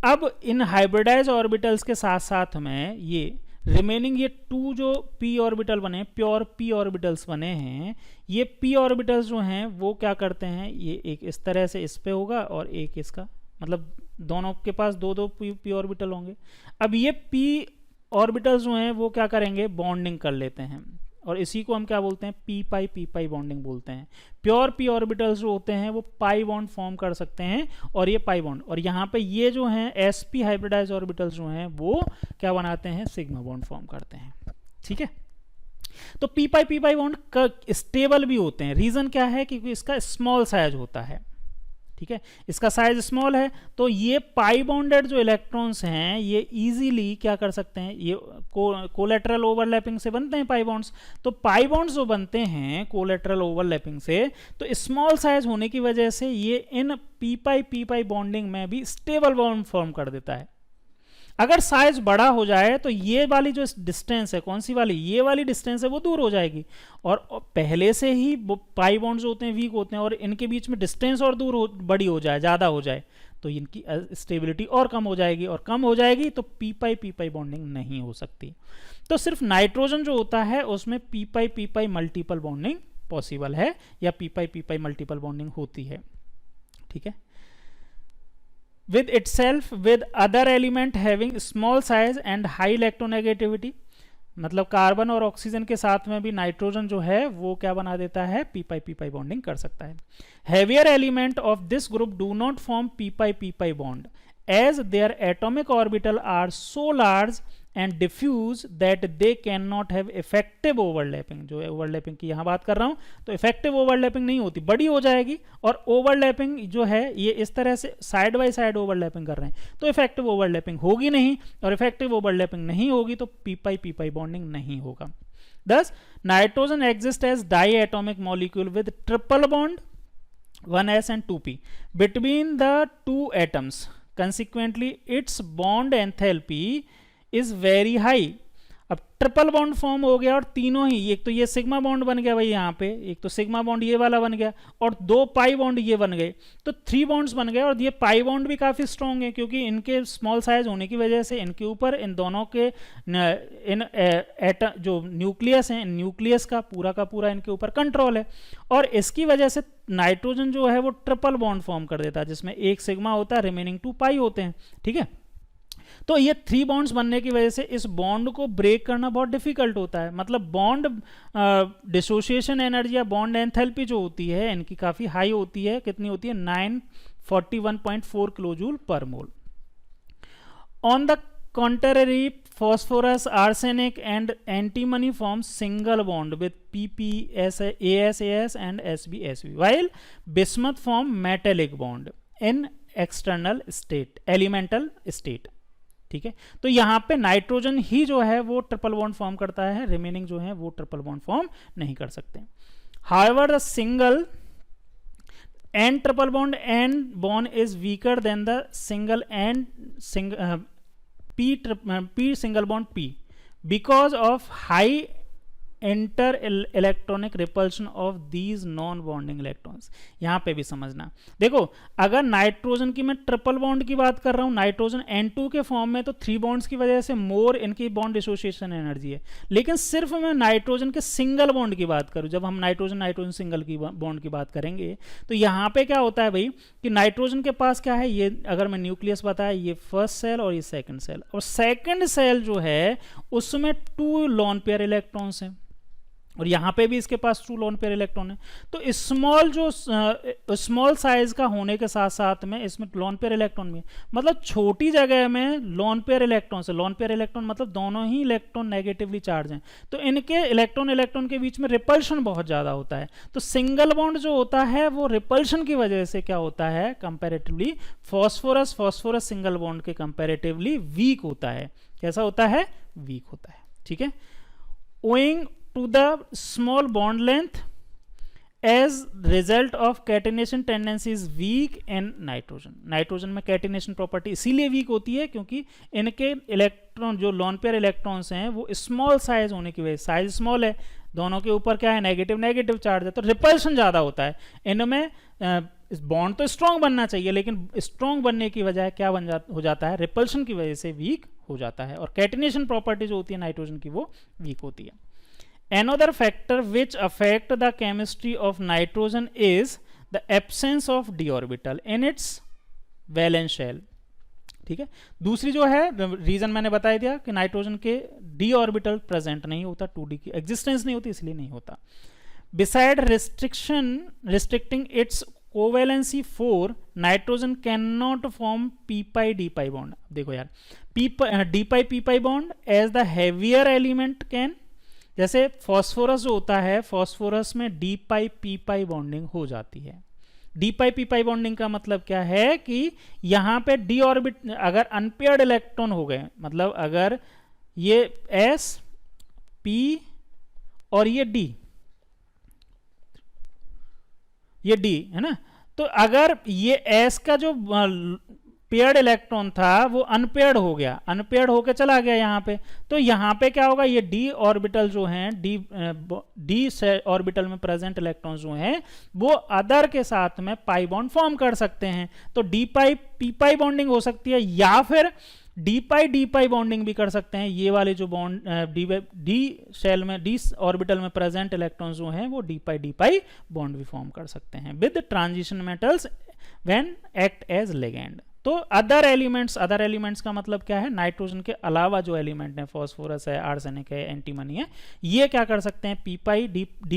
Speaker 1: अब इन हाइब्रिडाइज ऑर्बिटल्स के साथ साथ में ये रिमेनिंग ये 2 जो p ऑर्बिटल बने, प्योर p ऑर्बिटल्स बने हैं, ये p ऑर्बिटल्स जो हैं वो क्या करते हैं, ये एक इस तरह से इस पे होगा और एक इसका, मतलब दोनों के पास 2 p ऑर्बिटल होंगे। अब ये p ऑर्बिटल्स जो हैं वो क्या करेंगे, बॉन्डिंग कर लेते हैं, और इसी को हम क्या बोलते हैं, पी पाई बॉन्डिंग बोलते हैं। प्योर p ऑर्बिटल्स जो होते हैं वो पाई बॉन्ड फॉर्म कर सकते हैं, और ये पाई बॉन्ड, और यहाँ पे ये जो हैं sp हाइब्रिडाइज ऑर्बिटल्स जो हैं वो क्या बनाते हैं, सिग्मा बॉन्ड फॉर्म करते हैं। ठीक है, तो पी पाई बॉन्ड का स्टेबल भी होते हैं। रीजन क्या है, क्योंकि इसका स्मॉल साइज होता है। ठीक है, इसका साइज स्मॉल है, तो ये पाई बॉन्डेड जो इलेक्ट्रॉन्स हैं ये इजीली क्या कर सकते हैं, ये कोलेटरल ओवरलैपिंग से बनते हैं पाई बॉन्ड्स। तो पाई बॉन्ड्स जो बनते हैं कोलेटरल ओवरलैपिंग से, तो स्मॉल साइज होने की वजह से ये इन पी पाई बॉन्डिंग में भी स्टेबल बॉन्ड फॉर्म कर देता है। अगर साइज बड़ा हो जाए तो ये वाली जो डिस्टेंस है, कौन सी वाली, ये वाली डिस्टेंस है, वो दूर हो जाएगी, और पहले से ही पाई बॉन्ड्स होते हैं वीक होते हैं, और इनके बीच में डिस्टेंस और बड़ी हो जाए, ज़्यादा हो जाए, तो इनकी स्टेबिलिटी और कम हो जाएगी, और कम हो जाएगी तो पी पाई बॉन्डिंग नहीं हो सकती। तो सिर्फ नाइट्रोजन जो होता है उसमें P pi multiple bonding possible है, या पी पाई मल्टीपल बॉन्डिंग होती है। ठीक है, with itself with other element having small size and high electronegativity, मतलब कार्बन और ऑक्सीजन के साथ में भी नाइट्रोजन जो है वो क्या बना देता है, पी पाई बॉन्डिंग कर सकता है। Heavier element of this group do not form p pi bond as their atomic orbital are so large and diffuse that they can not have effective overlapping. जो ओवरलैपिंग की यहाँ बात कर रहा हूँ, तो इफेक्टिव ओवरलैपिंग नहीं होती, बड़ी हो जाएगी, और ओवरलैपिंग जो है ये इस तरह से साइड बाय साइड ओवरलैपिंग कर रहे हैं, तो इफेक्टिव ओवरलैपिंग होगी नहीं, और इफेक्टिव ओवरलैपिंग नहीं होगी तो पी पाई बॉन्डिंग नहीं होगा। Thus, nitrogen exists as diatomic molecule with triple bond 1s and 2p between the two atoms. Consequently, its bond enthalpy is very high. अब ट्रिपल बॉन्ड फॉर्म हो गया और तीनों ही, एक तो ये सिग्मा बॉन्ड बन गया भाई यहाँ पे, एक तो सिग्मा बॉन्ड ये वाला बन गया और दो पाई बॉन्ड ये बन गए, तो 3 बॉन्ड्स बन गए। और ये पाई बॉन्ड भी काफ़ी स्ट्रॉन्ग है क्योंकि इनके स्मॉल साइज होने की वजह से इनके ऊपर इन दोनों के जो न्यूक्लियस है, न्यूक्लियस का पूरा इनके ऊपर कंट्रोल है। और इसकी वजह से नाइट्रोजन जो है वो ट्रिपल बॉन्ड फॉर्म कर देता है जिसमें एक सिग्मा होता है, रिमेनिंग 2 पाई होते हैं। ठीक है, तो ये 3 बॉन्ड्स बनने की वजह से इस बॉन्ड को ब्रेक करना बहुत डिफिकल्ट होता है। मतलब बॉन्ड डिसोसिएशन एनर्जी या बॉन्ड एंथैल्पी जो होती है इनकी काफ़ी हाई होती है। कितनी होती है? 941.4 kilojoule per mole. On the contrary, phosphorus, arsenic and antimony form single bond with PP, AS and SB, while bismuth form metallic bond in external state, elemental state। ठीक है, तो यहाँ पे नाइट्रोजन ही जो है वो ट्रिपल बॉन्ड फॉर्म करता है, रिमेनिंग जो है वो ट्रिपल बॉन्ड फॉर्म नहीं कर सकते। However, the single and triple bond and bond is weaker than the single and P single bond P because of high inter electronic repulsion of these non bonding electrons. यहाँ पे भी समझना, देखो अगर nitrogen की मैं ट्रिपल बॉन्ड की बात कर रहा हूँ, नाइट्रोजन N2 के फॉर्म में, तो 3 बॉन्ड्स की वजह से मोर इनकी बॉन्ड एसोसिएशन एनर्जी है। लेकिन सिर्फ मैं नाइट्रोजन के सिंगल बॉन्ड की बात करूँ, जब हम नाइट्रोजन सिंगल की बॉन्ड की बात करेंगे, तो यहाँ पे क्या होता है भाई कि नाइट्रोजन के पास क्या है, ये अगर मैं न्यूक्लियस बताया, ये फर्स्ट सेल और ये सेकेंड सेल, और सेकेंड सेल जो है उसमें 2 लॉन पेयर इलेक्ट्रॉन्स हैं और यहाँ पे भी इसके पास 2 लोन पेयर इलेक्ट्रॉन है। तो स्मॉल साइज का होने के साथ साथ में इसमें लोन पेयर इलेक्ट्रॉन भी है, मतलब छोटी जगह में लोन पेयर इलेक्ट्रॉन से, लोन पेयर इलेक्ट्रॉन मतलब दोनों ही इलेक्ट्रॉन नेगेटिवली चार्ज हैं, तो इनके इलेक्ट्रॉन के बीच में रिपल्शन बहुत ज़्यादा होता है। तो सिंगल बॉन्ड जो होता है वो रिपल्शन की वजह से क्या होता है, कंपेरेटिवली फॉस्फोरस सिंगल बॉन्ड के कंपेरेटिवली वीक होता है। कैसा होता है? वीक होता है। ठीक है, owing to the small bond length as result of catenation tendency is weak in nitrogen। Nitrogen में कैटिनेशन प्रॉपर्टी इसीलिए वीक होती है क्योंकि इनके इलेक्ट्रॉन जो लॉन पेयर इलेक्ट्रॉन्स हैं वो स्मॉल साइज होने की वजह से, साइज स्मॉल है, दोनों के ऊपर क्या है, नेगेटिव चार्ज है, तो रिपल्शन ज़्यादा होता है इनमें। बॉन्ड तो स्ट्रॉन्ग बनना चाहिए लेकिन स्ट्रॉन्ग बनने की बजाय क्या हो जाता है, रिपल्शन की वजह से वीक हो जाता है, और कैटिनेशन प्रॉपर्टी जो होती है नाइट्रोजन की वो वीक होती है। Another factor which affect the chemistry of nitrogen is the absence of d orbital in its valence shell। ठीक है, दूसरी जो है रीजन मैंने बता दिया कि नाइट्रोजन के d ऑर्बिटल प्रेजेंट नहीं होता, 2d की एग्जिस्टेंस नहीं होती, इसलिए नहीं होता। Beside restricting its covalency 4, nitrogen cannot form p pi d pi bond। देखो यार, d pi p pi bond as the heavier element can, जैसे फॉस्फोरस जो होता है, फॉस्फोरस में डी पाई पी पाई बॉन्डिंग हो जाती है। डी पाई पी पाई बॉन्डिंग का मतलब क्या है कि यहाँ पे डी ऑर्बिट अगर अनपेयर्ड इलेक्ट्रॉन हो गए, मतलब अगर ये एस पी और ये डी है ना, तो अगर ये एस का जो पेयर्ड इलेक्ट्रॉन था वो अनपेयर्ड हो गया, अनपेयर्ड होकर चला गया यहाँ पे, तो यहाँ पे क्या होगा, ये डी ऑर्बिटल जो हैं, डी ऑर्बिटल में प्रेजेंट इलेक्ट्रॉन जो हैं वो अदर के साथ में पाई बॉन्ड फॉर्म कर सकते हैं। तो डी पाई पी पाई बॉन्डिंग हो सकती है या फिर डी पाई बॉन्डिंग भी कर सकते हैं। ये वाले जो बॉन्ड डी शेल में, डी ऑर्बिटल में प्रेजेंट इलेक्ट्रॉन जो हैं वो डी पाई बॉन्ड भी फॉर्म कर सकते हैं with transition metals when act as ligand. तो अदर एलिमेंट्स का मतलब क्या है, नाइट्रोजन के अलावा जो एलिमेंट है, फॉस्फोरस है, आर्सेनिक है, एंटीमनी है, ये क्या कर सकते हैं, डी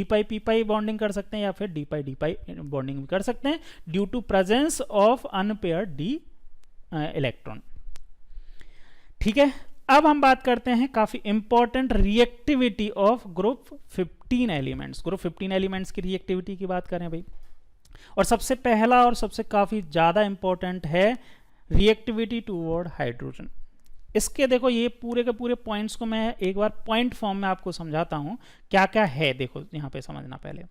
Speaker 1: पाई पी पाई बॉन्डिंग कर सकते हैं या फिर डी पाई बॉन्डिंग भी कर सकते हैं due to presence of unpaired d electron. ठीक है, अब हम बात करते हैं काफी important reactivity of group 15 elements. Group 15 elements की रिएक्टिविटी की बात करें भाई, और सबसे पहला और सबसे काफ़ी ज़्यादा इंपॉर्टेंट है रिएक्टिविटी टूवर्ड हाइड्रोजन। इसके देखो ये पूरे के पूरे पॉइंट्स को मैं एक बार पॉइंट फॉर्म में आपको समझाता हूँ क्या क्या है। देखो यहाँ पे समझना, पहले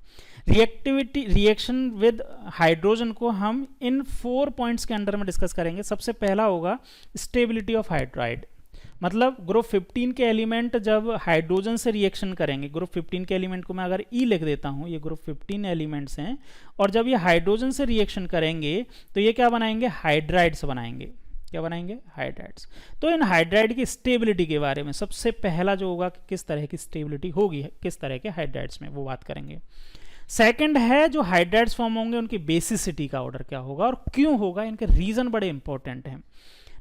Speaker 1: रिएक्शन विद हाइड्रोजन को हम इन 4 पॉइंट्स के अंडर में डिस्कस करेंगे। सबसे पहला होगा स्टेबिलिटी ऑफ हाइड्राइड, मतलब ग्रुप 15 के एलिमेंट जब हाइड्रोजन से रिएक्शन करेंगे, ग्रुप 15 के एलिमेंट को मैं अगर ई लिख देता हूँ, ये ग्रुप 15 एलिमेंट्स हैं, और जब ये हाइड्रोजन से रिएक्शन करेंगे तो ये क्या बनाएंगे, हाइड्राइड्स बनाएंगे। क्या बनाएंगे, हाइड्राइड्स। तो इन हाइड्राइड की स्टेबिलिटी के बारे में सबसे पहला जो होगा कि किस तरह की स्टेबिलिटी होगी किस तरह के हाइड्राइड्स में, वो बात करेंगे। सेकंड है जो हाइड्राइड्स फॉर्म होंगे उनकी बेसिसिटी का ऑर्डर क्या होगा और क्यों होगा, इनके रीजन बड़े इंपॉर्टेंट हैं।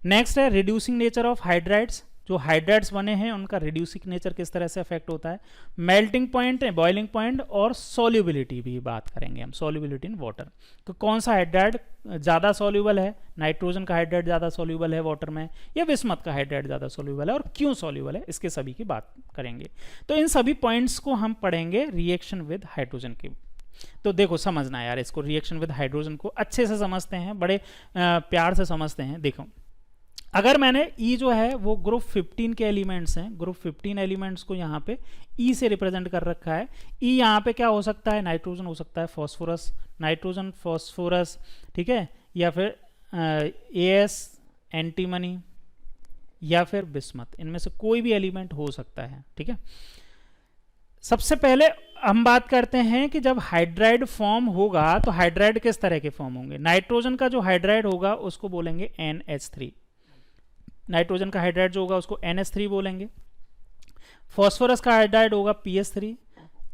Speaker 1: नेक्स्ट है रिड्यूसिंग नेचर ऑफ हाइड्राइड्स, जो हाइड्राइड्स बने हैं उनका रिड्यूसिंग नेचर किस तरह से अफेक्ट होता है। मेल्टिंग पॉइंट, बॉइलिंग पॉइंट और सॉल्युबिलिटी भी बात करेंगे हम, सॉल्युबिलिटी इन वाटर। तो कौन सा हाइड्राइड ज़्यादा सॉल्युबल है, नाइट्रोजन का हाइड्राइड ज़्यादा सॉल्युबल है वाटर में या बिस्मथ का हाइड्राइड ज़्यादा सॉल्युबल है और क्यों सॉल्युबल है, इसके सभी की बात करेंगे। तो इन सभी पॉइंट्स को हम पढ़ेंगे रिएक्शन विद हाइड्रोजन की। तो देखो समझना है यार इसको, रिएक्शन विद हाइड्रोजन को अच्छे से समझते हैं, बड़े प्यार से समझते हैं। देखो अगर मैंने ई जो है वो ग्रुप 15 के एलिमेंट्स हैं, ग्रुप 15 एलिमेंट्स को यहाँ पे ई से रिप्रेजेंट कर रखा है। ई यहाँ पे क्या हो सकता है, नाइट्रोजन हो सकता है, फॉस्फोरस, नाइट्रोजन फॉस्फोरस, ठीक है, या फिर एएस एंटीमनी या फिर बिस्मथ, इनमें से कोई भी एलिमेंट हो सकता है, ठीक है। सबसे पहले हम बात करते हैं कि जब हाइड्राइड फॉर्म होगा तो हाइड्राइड किस तरह के फॉर्म होंगे। नाइट्रोजन का जो हाइड्राइड होगा उसको बोलेंगे NH3, नाइट्रोजन का हाइड्राइड जो होगा उसको NH3 बोलेंगे। फॉस्फोरस का हाइड्राइड होगा PH3,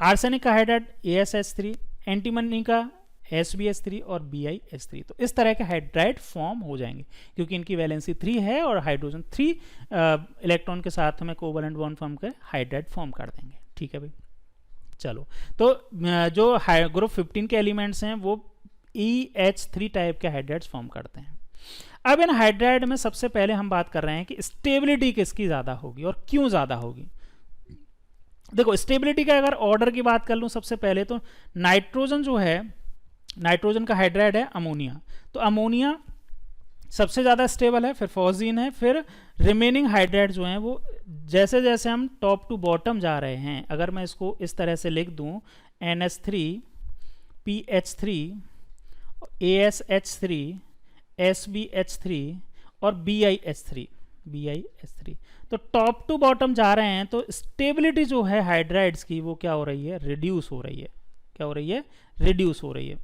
Speaker 1: आर्सेनिक का हाइड्राइड ASH3, एंटीमनी का SbH3 और BiH3। तो इस तरह के हाइड्राइड फॉर्म हो जाएंगे क्योंकि इनकी वैलेंसी 3 है और हाइड्रोजन 3 इलेक्ट्रॉन के साथ में कोवैलेंट बॉन्ड फॉर्म कर हाइड्राइड फॉर्म कर देंगे, ठीक है भाई। चलो तो जो ग्रुप 15 के एलिमेंट्स हैं वो EH3 टाइप के हाइड्राइड्स फॉर्म करते हैं। अब इन हाइड्राइड में सबसे पहले हम बात कर रहे हैं कि स्टेबिलिटी किसकी ज़्यादा होगी और क्यों ज़्यादा होगी। देखो स्टेबिलिटी का अगर ऑर्डर की बात कर लूँ सबसे पहले तो नाइट्रोजन जो है, नाइट्रोजन का हाइड्राइड है अमोनिया, तो अमोनिया सबसे ज़्यादा स्टेबल है, फिर फॉस्जीन है, फिर रिमेनिंग हाइड्राइड जो हैं वो जैसे जैसे हम टॉप टू बॉटम जा रहे हैं, अगर मैं इसको इस तरह से लिख दूँ NH3, PH3, ASH3, SbH3 और BiH3, तो टॉप टू बॉटम जा रहे हैं तो स्टेबिलिटी जो है हाइड्राइड्स की वो क्या हो रही है, रिड्यूस हो रही है। क्या हो रही है, रिड्यूस हो रही है,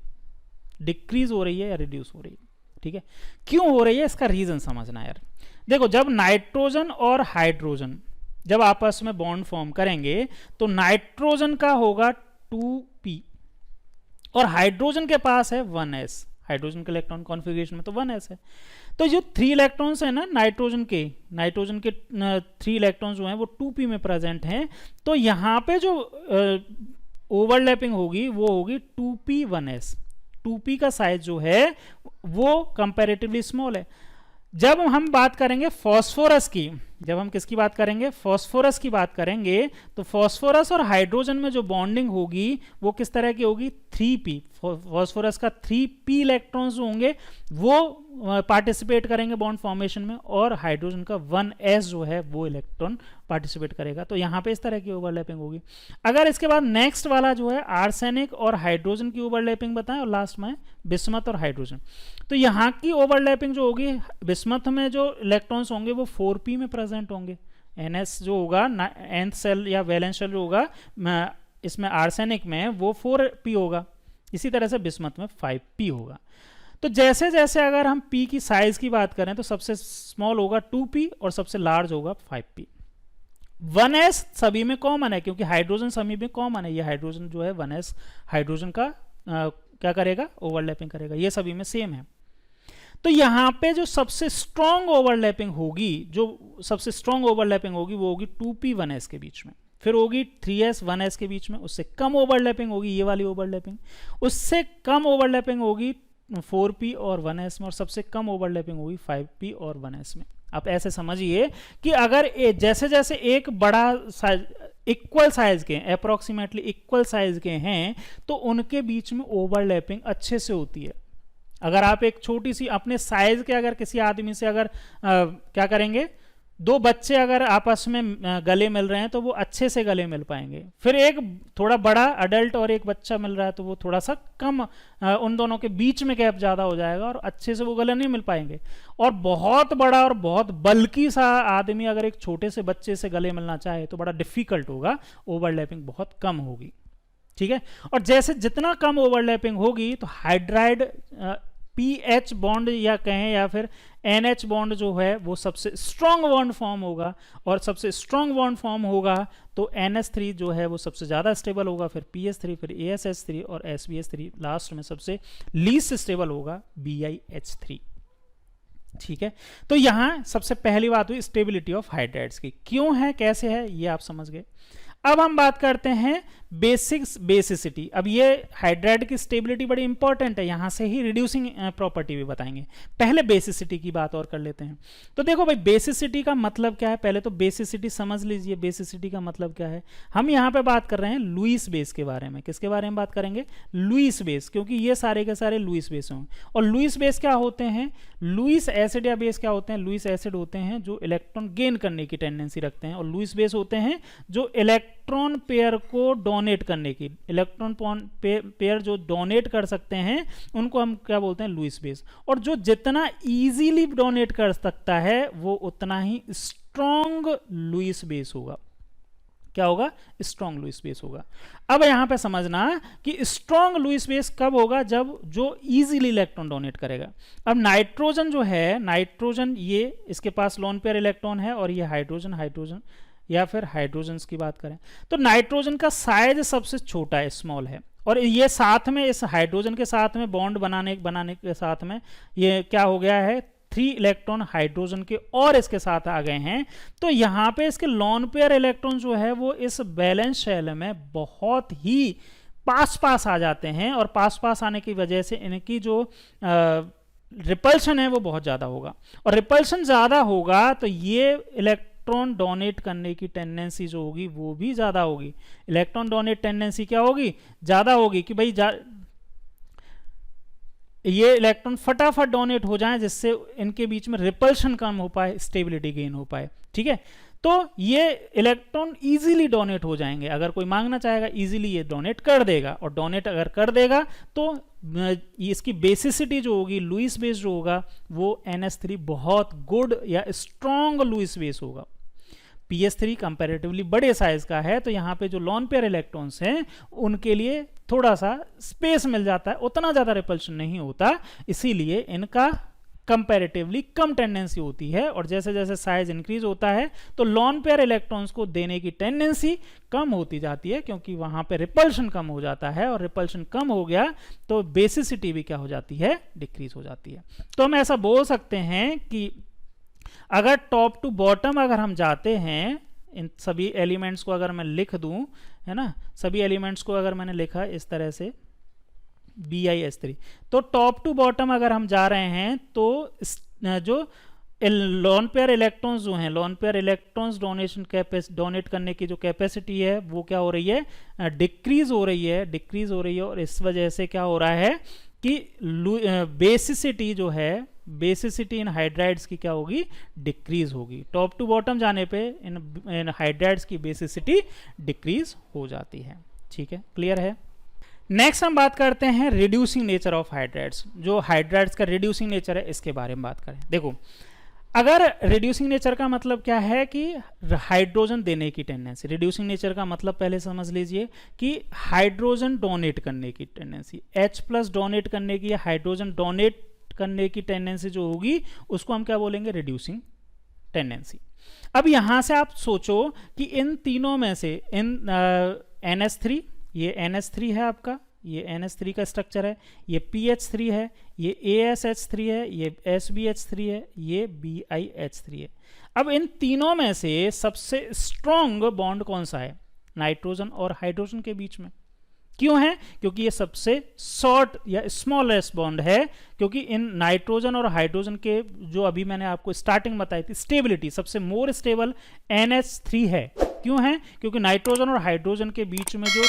Speaker 1: डिक्रीज हो रही है या रिड्यूस हो रही है, ठीक है। क्यों हो रही है इसका रीजन समझना यार। देखो जब नाइट्रोजन और हाइड्रोजन जब आपस में बॉन्ड फॉर्म करेंगे तो नाइट्रोजन का होगा 2p और हाइड्रोजन के पास है 1s, हाइड्रोजन के इलेक्ट्रॉन कॉन्फ़िगरेशन में तो 1s है। तो जो 3 इलेक्ट्रॉन्स हैं ना नाइट्रोजन के 3 इलेक्ट्रॉन्स जो हैं वो 2p में प्रेजेंट हैं, तो यहाँ पे जो ओवरलैपिंग होगी वो होगी 2p 1s। 2p का साइज जो है वो कंपैरेटिवली स्मॉल है। जब हम बात करेंगे फॉस्फोरस की, जब हम किसकी बात करेंगे, फॉस्फोरस की बात करेंगे, तो फॉस्फोरस और हाइड्रोजन में जो बॉन्डिंग होगी वो किस तरह की होगी, 3p। फॉस्फोरस का 3p इलेक्ट्रॉन्स होंगे वो पार्टिसिपेट करेंगे बॉन्ड फॉर्मेशन में और हाइड्रोजन का 1s जो है वो इलेक्ट्रॉन पार्टिसिपेट करेगा। तो यहाँ पे इस तरह की ओवरलैपिंग होगी। अगर इसके बाद नेक्स्ट वाला जो है आर्सेनिक और हाइड्रोजन की ओवरलैपिंग बताएं और लास्ट में बिस्मथ और हाइड्रोजन, तो यहाँ की ओवरलैपिंग जो होगी बिस्मथ में जो इलेक्ट्रॉन्स होंगे वो 4p में प्रेजेंट होंगे। NS जो होगा nth सेल या वैलेंस शेल जो होगा इसमें आर्सेनिक में वो 4p होगा, इसी तरह से बिस्मथ में 5p होगा। तो जैसे जैसे अगर हम p की साइज की बात करें तो सबसे स्मॉल होगा 2p और सबसे लार्ज होगा 5p। 1s सभी में कॉमन है क्योंकि हाइड्रोजन सभी में कॉमन है, ये हाइड्रोजन जो है 1s हाइड्रोजन का क्या करेगा, ओवरलैपिंग करेगा, ये सभी में सेम है। तो यहाँ पे जो सबसे स्ट्रॉन्ग ओवरलैपिंग होगी, जो सबसे स्ट्रॉन्ग ओवरलैपिंग होगी वो होगी 2p 1s के बीच में, फिर होगी 3s 1s के बीच में, उससे कम ओवरलैपिंग होगी ये वाली ओवरलैपिंग, उससे कम ओवरलैपिंग होगी 4p और 1s में और सबसे कम ओवरलैपिंग होगी 5p और 1s में। आप ऐसे समझिए कि अगर जैसे जैसे एक बड़ा साइज इक्वल साइज के अप्रोक्सीमेटली इक्वल साइज के हैं तो उनके बीच में ओवरलैपिंग अच्छे से होती है। अगर आप एक छोटी सी अपने साइज के अगर किसी आदमी से अगर क्या करेंगे दो बच्चे अगर आपस में गले मिल रहे हैं तो वो अच्छे से गले मिल पाएंगे। फिर एक थोड़ा बड़ा अडल्ट और एक बच्चा मिल रहा है तो वो थोड़ा सा कम, उन दोनों के बीच में गैप ज़्यादा हो जाएगा और अच्छे से वो गले नहीं मिल पाएंगे। और बहुत बड़ा और बहुत बल्कि सा आदमी अगर एक छोटे से बच्चे से गले मिलना चाहे तो बड़ा डिफिकल्ट होगा, ओवरलैपिंग बहुत कम होगी। ठीक है, और जैसे जितना कम ओवरलैपिंग होगी तो हाइड्राइड पीएच बॉन्ड या कहें या फिर एनएच बॉन्ड जो है वो सबसे स्ट्रॉन्ग बॉन्ड फॉर्म होगा, और सबसे स्ट्रॉन्ग बॉन्ड फॉर्म होगा तो NH3 जो है वो सबसे ज़्यादा स्टेबल होगा, फिर PH3, फिर ASH3 और SBH3, लास्ट में सबसे लीस्ट स्टेबल होगा BiH3। ठीक है, तो यहाँ सबसे पहली बात हुई स्टेबिलिटी ऑफ हाइड्राइड्स की, क्यों है कैसे है ये आप समझ गए। अब हम बात करते हैं बेसिक्स बेसिसिटी। अब ये हाइड्राइड की स्टेबिलिटी बड़ी इंपॉर्टेंट है, यहां से ही रिड्यूसिंग प्रॉपर्टी भी बताएंगे। पहले बेसिसिटी की बात और कर लेते हैं। तो देखो भाई, बेसिसिटी का मतलब क्या है, पहले तो बेसिसिटी समझ लीजिए। बेसिसिटी का मतलब क्या है, हम यहाँ पे बात कर रहे हैं लुईस बेस के बारे में। किसके बारे में बात करेंगे, लुईस बेस, क्योंकि ये सारे के सारे लुईस बेस हों। और लुईस बेस क्या होते हैं, लुईस एसिड या बेस क्या होते हैं, लुईस एसिड होते हैं जो इलेक्ट्रॉन गेन करने की टेंडेंसी रखते हैं, और लुईस बेस होते हैं जो इलेक्ट्रॉन पेयर को डोनेट करने की, इलेक्ट्रॉन पेयर जो डोनेट कर सकते हैं उनको हम क्या बोलते हैं, लुईस बेस। और जो जितना इजीली डोनेट कर सकता है वो उतना ही स्ट्रॉन्ग लुईस बेस होगा। क्या होगा, स्ट्रॉन्ग लुईस बेस होगा। अब यहां पे समझना कि स्ट्रॉन्ग लुईस बेस कब होगा, जब जो इजीली इलेक्ट्रॉन डोनेट करेगा। अब नाइट्रोजन जो है, नाइट्रोजन ये इसके पास लोन पेयर इलेक्ट्रॉन है, और ये हाइड्रोजन या फिर हाइड्रोजन्स की बात करें तो नाइट्रोजन का साइज सबसे छोटा है, स्मॉल है, और ये साथ में इस हाइड्रोजन के साथ में बॉन्ड बनाने के साथ में ये क्या हो गया है, 3 इलेक्ट्रॉन हाइड्रोजन के और इसके साथ आ गए हैं। तो यहाँ पे इसके लॉन पेयर इलेक्ट्रॉन जो है वो इस बैलेंस शेल में बहुत ही पास आ जाते हैं, और पास आने की वजह से इनकी जो रिपल्शन है वो बहुत ज़्यादा होगा, और रिपल्शन ज़्यादा होगा तो ये इलेक्ट्रॉन डोनेट करने की टेंडेंसी जो होगी वो भी ज़्यादा होगी। इलेक्ट्रॉन डोनेट टेंडेंसी क्या होगी, ज़्यादा होगी, कि भाई ये इलेक्ट्रॉन फटाफट डोनेट हो जाएं जिससे इनके बीच में रिपल्शन कम हो पाए, स्टेबिलिटी गेन हो पाए। ठीक है, तो ये इलेक्ट्रॉन इजीली डोनेट हो जाएंगे। अगर कोई मांगना चाहेगा इजीली ये डोनेट कर देगा, और डोनेट अगर कर देगा तो इसकी बेसिसिटी जो होगी, लुईस बेस जो होगा वो NH3 बहुत गुड या स्ट्रॉन्ग लुईस बेस होगा। PH3 कंपैरेटिवली बड़े साइज का है, तो यहाँ पे जो लॉन पेयर इलेक्ट्रॉन्स हैं उनके लिए थोड़ा सा स्पेस मिल जाता है, उतना ज़्यादा रिपल्शन नहीं होता, इसीलिए इनका कंपैरेटिवली कम टेंडेंसी होती है। और जैसे जैसे साइज इंक्रीज होता है तो लॉन पेयर इलेक्ट्रॉन्स को देने की टेंडेंसी कम होती जाती है, क्योंकि वहाँ पे रिपल्शन कम हो जाता है, और रिपल्शन कम हो गया तो बेसिसिटी भी क्या हो जाती है, डिक्रीज हो जाती है। तो हम ऐसा बोल सकते हैं कि अगर टॉप टू बॉटम अगर हम जाते हैं, इन सभी एलिमेंट्स को अगर मैं लिख दूं, है ना, सभी एलिमेंट्स को अगर मैंने लिखा इस तरह से BiH3, तो टॉप टू बॉटम अगर हम जा रहे हैं तो जो लॉन पेयर इलेक्ट्रॉन्स जो हैं, लॉन पेयर इलेक्ट्रॉन्स डोनेट करने की जो कैपेसिटी है वो क्या हो रही है, डिक्रीज हो रही है, और इस वजह से क्या हो रहा है कि बेसिसिटी जो है, बेसिसिटी इन हाइड्राइड्स की क्या होगी, डिक्रीज होगी। टॉप टू बॉटम जाने पे इन हाइड्राइड्स की बेसिसिटी डिक्रीज हो जाती है। ठीक है, क्लियर है। नेक्स्ट हम बात करते हैं रिड्यूसिंग नेचर ऑफ हाइड्राइड्स। जो हाइड्राइड्स का रिड्यूसिंग नेचर है इसके बारे में बात करें। देखो, अगर रिड्यूसिंग नेचर का मतलब क्या है कि हाइड्रोजन देने की टेंडेंसी, रिड्यूसिंग नेचर का मतलब पहले समझ लीजिए कि हाइड्रोजन डोनेट करने की टेंडेंसी, H+ डोनेट करने की या हाइड्रोजन डोनेट करने की टेंडेंसी जो होगी उसको हम क्या बोलेंगे, रिड्यूसिंग टेंडेंसी। अब यहां से आप सोचो कि इन तीनों में से NH3, ये NH3 है आपका, ये NH3 का स्ट्रक्चर है, ये PH3 है, ये ASH3 है, ये SBH3 है, ये BiH3 है। अब इन तीनों में से सबसे स्ट्रॉन्ग बॉन्ड कौन सा है, नाइट्रोजन और हाइड्रोजन के बीच में। क्यों है, क्योंकि ये सबसे शॉर्ट या स्मॉलेस्ट बॉन्ड है, क्योंकि इन नाइट्रोजन और हाइड्रोजन के जो अभी मैंने आपको स्टार्टिंग बताई थी स्टेबिलिटी, सबसे मोर स्टेबल NH3 है। क्यों है, क्योंकि नाइट्रोजन और हाइड्रोजन के बीच में जो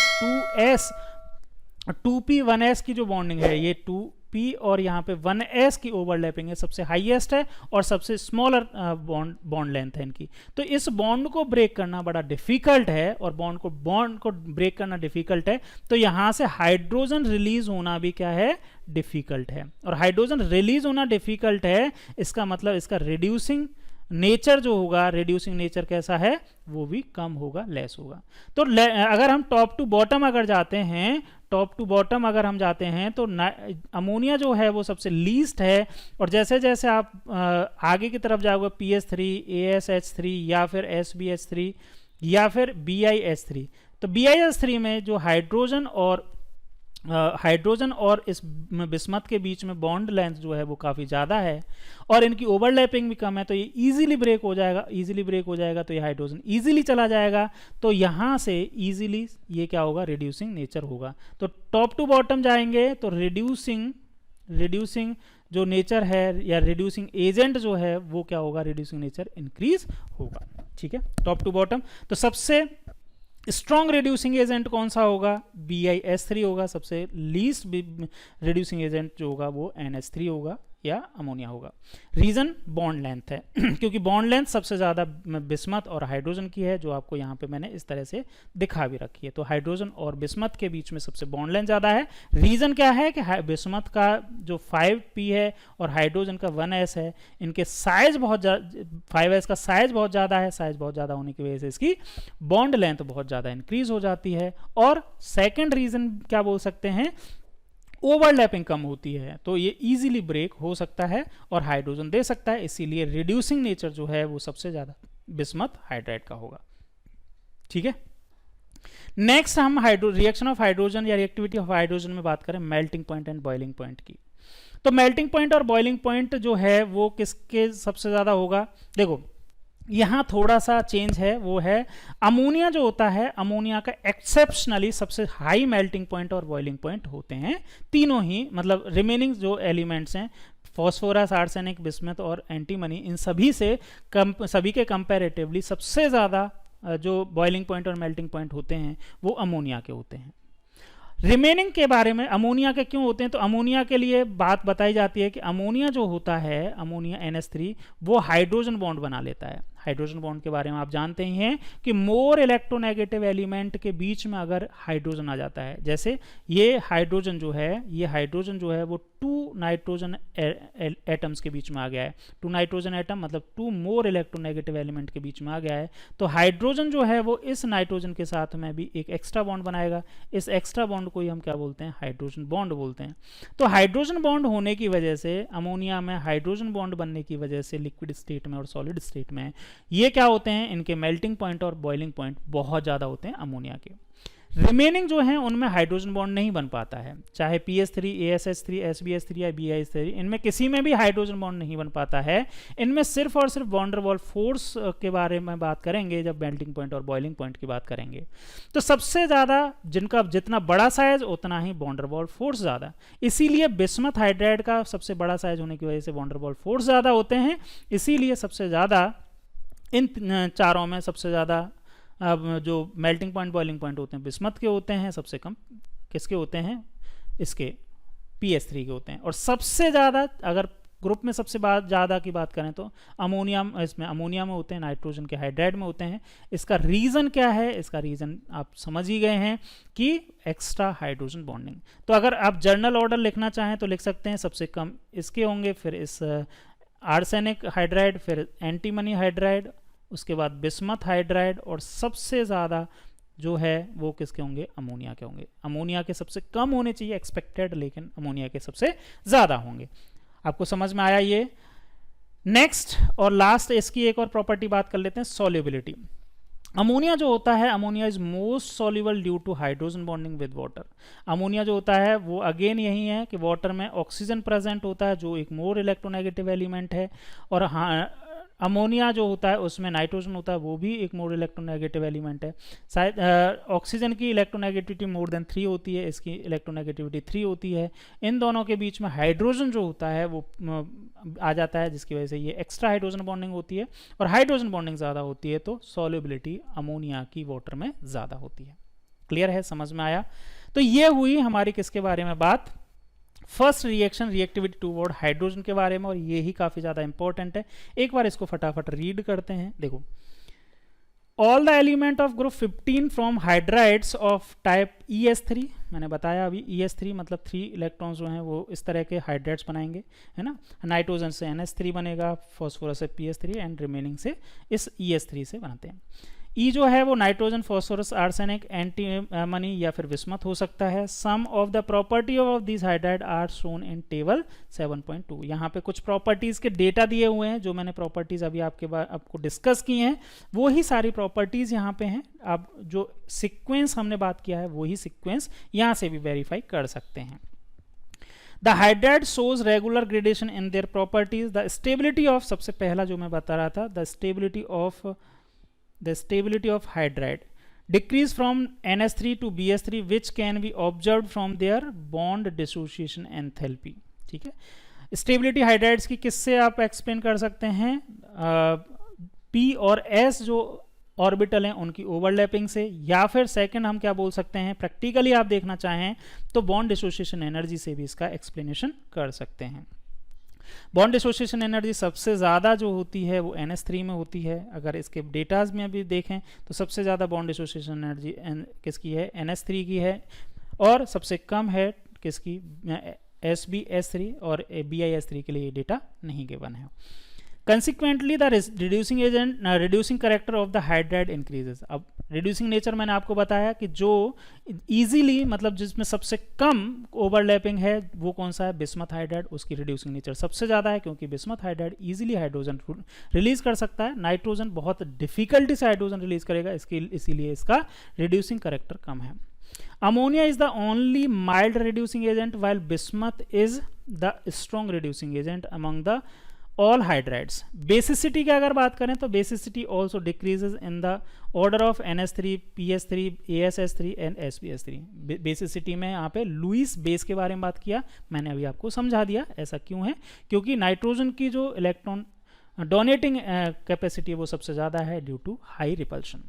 Speaker 1: 2p1s की जो बॉन्डिंग है, ये 2p P और यहाँ पे 1s की ओवरलैपिंग है, सबसे हाईएस्ट है और सबसे स्मॉलर बॉन्ड लेंथ है इनकी। तो इस बॉन्ड को ब्रेक करना बड़ा डिफिकल्ट है और बॉन्ड को ब्रेक करना डिफिकल्ट है, तो यहाँ से हाइड्रोजन रिलीज होना भी क्या है, डिफिकल्ट है। और हाइड्रोजन रिलीज होना डिफिकल्ट है, इसका मतलब इसका रिड्यूसिंग नेचर जो होगा, रिड्यूसिंग नेचर कैसा है, वो भी कम होगा, लेस होगा। तो अगर हम टॉप टू बॉटम अगर जाते हैं, टॉप टू बॉटम अगर हम जाते हैं तो अमोनिया जो है वो सबसे लीस्ट है, और जैसे जैसे आप आगे की तरफ जाओगे PH3, ASH3 या फिर SBH3 या फिर BiH3, तो BiH3 में जो हाइड्रोजन और इस बिस्मथ के बीच में बॉन्ड लेंथ जो है वो काफ़ी ज़्यादा है और इनकी ओवरलैपिंग भी कम है, तो ये इजीली ब्रेक हो जाएगा, तो ये हाइड्रोजन इजीली चला जाएगा, तो यहाँ से इजीली ये क्या होगा, रिड्यूसिंग नेचर होगा। तो टॉप टू बॉटम जाएंगे तो रिड्यूसिंग जो नेचर है या रिड्यूसिंग एजेंट जो है वो क्या होगा, रिड्यूसिंग नेचर इंक्रीज होगा। ठीक है, टॉप टू बॉटम। तो सबसे स्ट्रॉन्ग रिड्यूसिंग एजेंट कौन सा होगा, BiS3 होगा। सबसे लीस्ट रिड्यूसिंग एजेंट जो होगा वो NH3 होगा या अमोनिया होगा। रीजन बॉन्ड लेंथ है क्योंकि बॉन्ड लेंथ सबसे ज़्यादा बिस्मथ और हाइड्रोजन की है, जो आपको यहाँ पे मैंने इस तरह से दिखा भी रखी है। तो हाइड्रोजन और बिस्मथ के बीच में सबसे बॉन्ड लेंथ ज़्यादा है। रीज़न क्या है कि बिस्मथ का जो 5p है और हाइड्रोजन का 1s है, इनके साइज बहुत 5s का साइज बहुत ज़्यादा है। साइज बहुत ज़्यादा होने की वजह से इसकी बॉन्ड लेंथ बहुत ज़्यादा इंक्रीज हो जाती है। और सेकेंड रीज़न क्या बोल सकते हैं, ओवरलैपिंग कम होती है, तो ये इजीली ब्रेक हो सकता है और हाइड्रोजन दे सकता है, इसीलिए रिड्यूसिंग नेचर जो है वो सबसे ज़्यादा बिस्मथ हाइड्राइड का होगा। ठीक है, नेक्स्ट हम रिएक्शन ऑफ हाइड्रोजन या रिएक्टिविटी ऑफ हाइड्रोजन में बात करें melting point and boiling point की। तो मेल्टिंग पॉइंट और बॉइलिंग पॉइंट जो है वो किसके सबसे ज़्यादा होगा, देखो यहाँ थोड़ा सा चेंज है, वो है अमोनिया जो होता है, अमोनिया का एक्सेप्शनली सबसे हाई मेल्टिंग पॉइंट और बॉइलिंग पॉइंट होते हैं तीनों ही, मतलब रिमेनिंग जो एलिमेंट्स हैं फॉस्फोरस, आर्सेनिक, बिस्मथ और एंटीमनी, इन सभी से सभी के कंपैरेटिवली सबसे ज़्यादा जो बॉइलिंग पॉइंट और मेल्टिंग पॉइंट होते हैं वो अमोनिया के होते हैं। रिमेनिंग के बारे में अमोनिया के क्यों होते हैं, तो अमोनिया के लिए बात बताई जाती है कि अमोनिया जो होता है, अमोनिया NH3, वो हाइड्रोजन बॉन्ड बना लेता है। हाइड्रोजन बॉन्ड के बारे में आप जानते ही हैं कि मोर इलेक्ट्रोनेगेटिव एलिमेंट के बीच में अगर हाइड्रोजन आ जाता है, जैसे ये हाइड्रोजन जो है वो 2 नाइट्रोजन एटम्स के बीच में आ गया है। 2 नाइट्रोजन एटम मतलब 2 मोर इलेक्ट्रोनेगेटिव एलिमेंट के बीच में आ गया है, तो हाइड्रोजन जो है वो इस नाइट्रोजन के साथ में भी एक एक्स्ट्रा बॉन्ड बनाएगा। इस एक्स्ट्रा बॉन्ड को ही हम क्या बोलते हैं, हाइड्रोजन बॉन्ड बोलते हैं। तो हाइड्रोजन बॉन्ड होने की वजह से, अमोनिया में हाइड्रोजन बॉन्ड बनने की वजह से लिक्विड स्टेट में और सॉलिड स्टेट में ये क्या होते हैं, इनके मेल्टिंग पॉइंट और बॉइलिंग पॉइंट बहुत ज़्यादा होते हैं अमोनिया के। रिमेनिंग जो है उनमें हाइड्रोजन बॉन्ड नहीं बन पाता है, चाहे PH3, ASH3, SBH3 या BiH3, इनमें किसी में भी हाइड्रोजन बॉन्ड नहीं बन पाता है। इनमें सिर्फ और सिर्फ वॉन डेर वाल्स फोर्स के बारे में बात करेंगे जब मेल्टिंग पॉइंट और बॉइलिंग पॉइंट की बात करेंगे। तो सबसे ज़्यादा जिनका जितना बड़ा साइज उतना he won der Waals force ज़्यादा, इसीलिए बिस्मथ हाइड्राइड का सबसे बड़ा साइज होने की वजह से वॉन डेर वाल्स फोर्स ज़्यादा होते हैं। इसीलिए सबसे ज़्यादा इन चारों में सबसे ज़्यादा जो मेल्टिंग पॉइंट बॉइलिंग पॉइंट होते हैं बिस्मथ के होते हैं, सबसे कम किसके होते हैं, इसके PH3 के होते हैं। और सबसे ज़्यादा अगर ग्रुप में सबसे ज़्यादा की बात करें तो इसमें अमोनिया में होते हैं, नाइट्रोजन के हाइड्राइड में होते हैं। इसका रीज़न क्या है, इसका रीज़न आप समझ ही गए हैं कि एक्स्ट्रा हाइड्रोजन बॉन्डिंग। तो अगर आप जर्नल ऑर्डर लिखना चाहें तो लिख सकते हैं, सबसे कम इसके होंगे, फिर इस आर्सेनिक हाइड्राइड, फिर एंटीमनी हाइड्राइड, उसके बाद बिस्मथ हाइड्राइड, और सबसे ज़्यादा जो है वो किसके होंगे, अमोनिया के होंगे। अमोनिया के सबसे कम होने चाहिए एक्सपेक्टेड, लेकिन अमोनिया के सबसे ज़्यादा होंगे। आपको समझ में आया ये। नेक्स्ट और लास्ट इसकी एक और प्रॉपर्टी बात कर लेते हैं, सॉल्युबिलिटी। अमोनिया जो होता है, ammonia is most soluble due to hydrogen bonding with water. Ammonia जो होता है वो अगेन यही है कि वाटर में ऑक्सीजन प्रेजेंट होता है जो एक मोर इलेक्ट्रोनेगेटिव एलिमेंट है, और हाँ अमोनिया जो होता है उसमें नाइट्रोजन होता है वो भी एक मोर इलेक्ट्रोनेगेटिव एलिमेंट है। शायद ऑक्सीजन की इलेक्ट्रोनेगेटिविटी मोर देन 3 होती है, इसकी इलेक्ट्रोनेगेटिविटी 3 होती है। इन दोनों के बीच में हाइड्रोजन जो होता है वो आ जाता है, जिसकी वजह से ये एक्स्ट्रा हाइड्रोजन बॉन्डिंग होती है, और हाइड्रोजन बॉन्डिंग ज़्यादा होती है तो सॉल्युबिलिटी अमोनिया की वाटर में ज़्यादा होती है। क्लियर है, समझ में आया। तो ये हुई हमारी किसके बारे में बात, first reaction reactivity toward hydrogen के बारे में, और ये ही काफ़ी ज़्यादा इंपॉर्टेंट है। एक बार इसको फटाफट रीड करते हैं। देखो, all the element of group 15 from hydrides of type ES3, मैंने बताया अभी ES3 मतलब 3 इलेक्ट्रॉन्स जो हैं वो इस तरह के हाइड्राइड्स बनाएंगे, है ना। नाइट्रोजन से NH3 बनेगा, फॉस्फोरस से PS3 एंड रिमेनिंग से इस ES3 से बनाते हैं। ई जो है वो नाइट्रोजन, फॉस्फोरस, आर्सेनिक, एंटीमनी या फिर विस्मत हो सकता है। Some of the property of this hydride are shown in table 7.2। यहाँ पे कुछ प्रॉपर्टीज़ के डेटा दिए हुए हैं, जो मैंने प्रॉपर्टीज़ अभी आपको डिस्कस की हैं, वो ही सारी प्रॉपर्टीज़ यहाँ पे हैं। अब जो सीक्वेंस हमने बात किया है वही सीक्वेंस यहाँ से भी वेरीफाई कर सकते हैं। The hydride shows regular gradation in their properties. The stability of, सबसे पहला जो मैं बता रहा था, the stability of hydride decrease from NH3 to BS3 which can be observed from their bond dissociation enthalpy। ठीक है, स्टेबिलिटी हाइड्राइड्स की किससे आप एक्सप्लेन कर सकते हैं? P और S जो ऑर्बिटल हैं उनकी ओवरलैपिंग से, या फिर सेकंड हम क्या बोल सकते हैं, प्रैक्टिकली आप देखना चाहें तो बॉन्ड डिसोसिएशन एनर्जी से भी इसका एक्सप्लेनेशन कर सकते हैं। बॉन्ड डिसोसिएशन एनर्जी सबसे ज़्यादा जो होती है वो NH3 में होती है। अगर इसके डेटाज में भी देखें तो सबसे ज़्यादा बॉन्ड डिसोसिएशन एनर्जी किसकी है? NH3 की है, और सबसे कम है किसकी? SbS3 और BiS3 के लिए ये डेटा नहीं गिवन है। Consequently the reducing agent reducing character of the hydride increases. अब रिड्यूसिंग नेचर मैंने आपको बताया कि जो इजीली मतलब जिसमें सबसे कम ओवरलैपिंग है वो कौन सा है? Bismuth hydride. उसकी रिड्यूसिंग नेचर सबसे ज़्यादा है क्योंकि bismuth hydride easily hydrogen release कर सकता है, नाइट्रोजन बहुत डिफिकल्टी से हाइड्रोजन रिलीज करेगा, इसीलिए इसका रिड्यूसिंग करेक्टर कम है। Ammonia is the only mild reducing agent while bismuth is the strong reducing agent among the all hydrides. Basicity की अगर बात करें तो basicity also decreases in the order of NH3, PS3, ASS3 and SbS3। Basicity में यहाँ पे Lewis base के बारे में बात किया, मैंने अभी आपको समझा दिया ऐसा क्यों है, क्योंकि नाइट्रोजन की जो इलेक्ट्रॉन डोनेटिंग कैपेसिटी है वो सबसे ज़्यादा है due to high repulsion.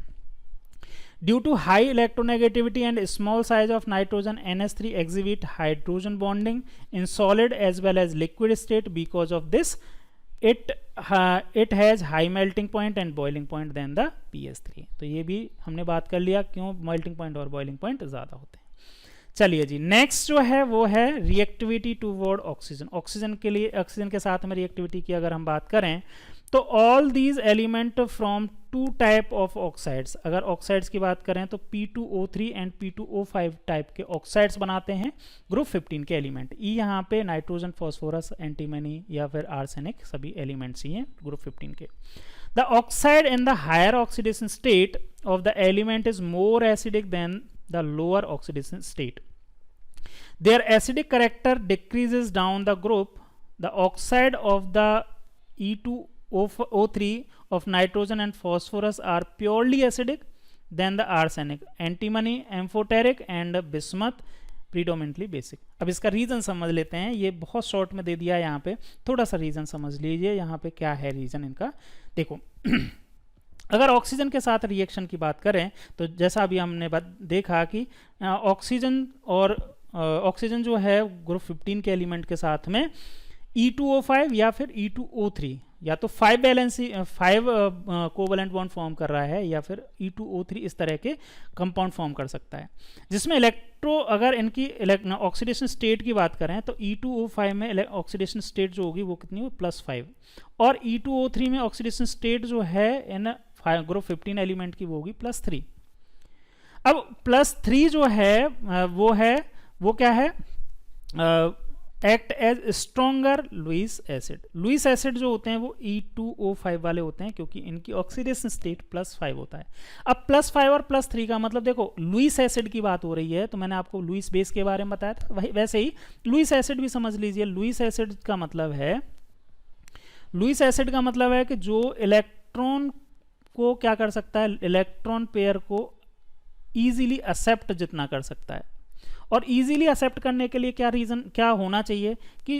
Speaker 1: Due to high electronegativity and small size of nitrogen, NH3 exhibit hydrogen bonding in solid as well as liquid state. Because of this, it has high melting point and boiling point than the PS3। तो ये भी हमने बात कर लिया क्यों melting point और boiling point ज़्यादा होते हैं। चलिए जी, नेक्स्ट जो है वो है रिएक्टिविटी टूवर्ड ऑक्सीजन। ऑक्सीजन के लिए, ऑक्सीजन के साथ में रिएक्टिविटी की अगर हम बात करें तो all these element from two type of oxides. अगर ऑक्साइड्स की बात करें तो P2O3 एंड P2O5 टाइप के ऑक्साइड्स बनाते हैं ग्रुप 15 के एलिमेंट। ई यहाँ पे नाइट्रोजन, फॉस्फोरस, एंटीमनी या फिर आर्सेनिक सभी एलिमेंट्स ही हैं ग्रुप 15 के। The oxide in the higher oxidation state of the element is more acidic than the lower oxidation state. Their acidic character decreases down the group. The oxide of the E2O3 of nitrogen and phosphorus are purely acidic than the arsenic, antimony, amphoteric and bismuth predominantly basic। अब इसका reason समझ लेते हैं, ये बहुत short में दे दिया है यहाँ पे, थोड़ा सा रीज़न समझ लीजिए यहाँ पे क्या है रीज़न इनका। देखो अगर ऑक्सीजन के साथ रिएक्शन की बात करें तो जैसा अभी हमने देखा कि ऑक्सीजन और ऑक्सीजन जो है ग्रुप 15 के एलिमेंट के साथ में E2O5 या फिर E2O3 या तो 5 कोवलेंट बॉन्ड फॉर्म कर रहा है या फिर E2O3 इस तरह के कंपाउंड फॉर्म कर सकता है, जिसमें अगर इनकी ऑक्सीडेशन स्टेट की बात करें तो E2O5 में ऑक्सीडेशन स्टेट जो होगी वो कितनी हो? +5, और E2O3 में ऑक्सीडेशन स्टेट जो है इन ग्रुप 15 एलिमेंट की वो होगी +3। अब +3 जो है वो क्या है? Act as stronger Lewis acid. Lewis acid जो होते हैं वो E2O5 वाले होते हैं क्योंकि इनकी ऑक्सीडेशन स्टेट +5 होता है। अब +5 और +3 का मतलब देखो, लुईस एसिड की बात हो रही है तो मैंने आपको लुईस बेस के बारे में बताया था, वही वैसे ही लुईस एसिड भी समझ लीजिए। लुईस एसिड का मतलब है कि जो इलेक्ट्रॉन को क्या कर सकता है, इलेक्ट्रॉन पेयर को ईजिली एक्सेप्ट जितना कर सकता है। और इजीली एक्सेप्ट करने के लिए क्या होना चाहिए कि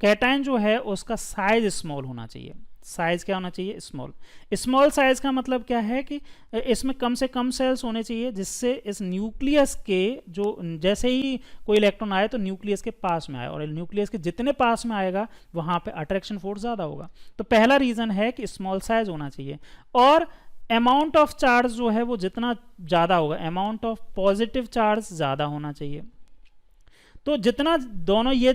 Speaker 1: कैटायन जो है उसका साइज स्मॉल होना चाहिए। साइज क्या होना चाहिए, स्मॉल। स्मॉल साइज का मतलब क्या है कि इसमें कम से कम सेल्स होने चाहिए, जिससे इस न्यूक्लियस के जो जैसे ही कोई इलेक्ट्रॉन आए तो न्यूक्लियस के पास में आए, और न्यूक्लियस के जितने पास में आएगा वहाँ पे अट्रैक्शन फोर्स ज़्यादा होगा। तो पहला रीज़न है कि स्मॉल साइज होना चाहिए। और अमाउंट ऑफ चार्ज जो है वो जितना ज़्यादा होगा, अमाउंट ऑफ पॉजिटिव चार्ज ज़्यादा होना चाहिए। तो जितना दोनों ये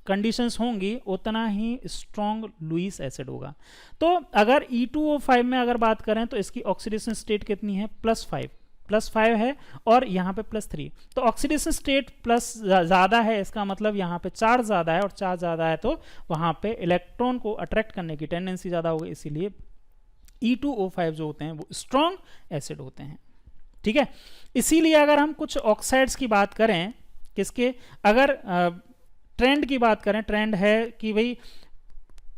Speaker 1: कंडीशंस होंगी उतना ही स्ट्रॉन्ग लुईस एसिड होगा। तो अगर E2O5 में अगर बात करें तो इसकी ऑक्सीडेशन स्टेट कितनी है, +5 है, और यहाँ पे +3। तो ऑक्सीडेशन स्टेट प्लस ज़्यादा है, इसका मतलब यहाँ पे चार्ज ज़्यादा है, और चार्ज ज़्यादा है तो वहाँ पे इलेक्ट्रॉन को अट्रैक्ट करने की टेंडेंसी ज़्यादा होगी, इसीलिए E2O5 जो होते हैं वो स्ट्रॉन्ग एसिड होते हैं। ठीक है, इसीलिए अगर हम कुछ ऑक्साइड्स की बात करें, किसके, अगर ट्रेंड की बात करें, ट्रेंड है कि भाई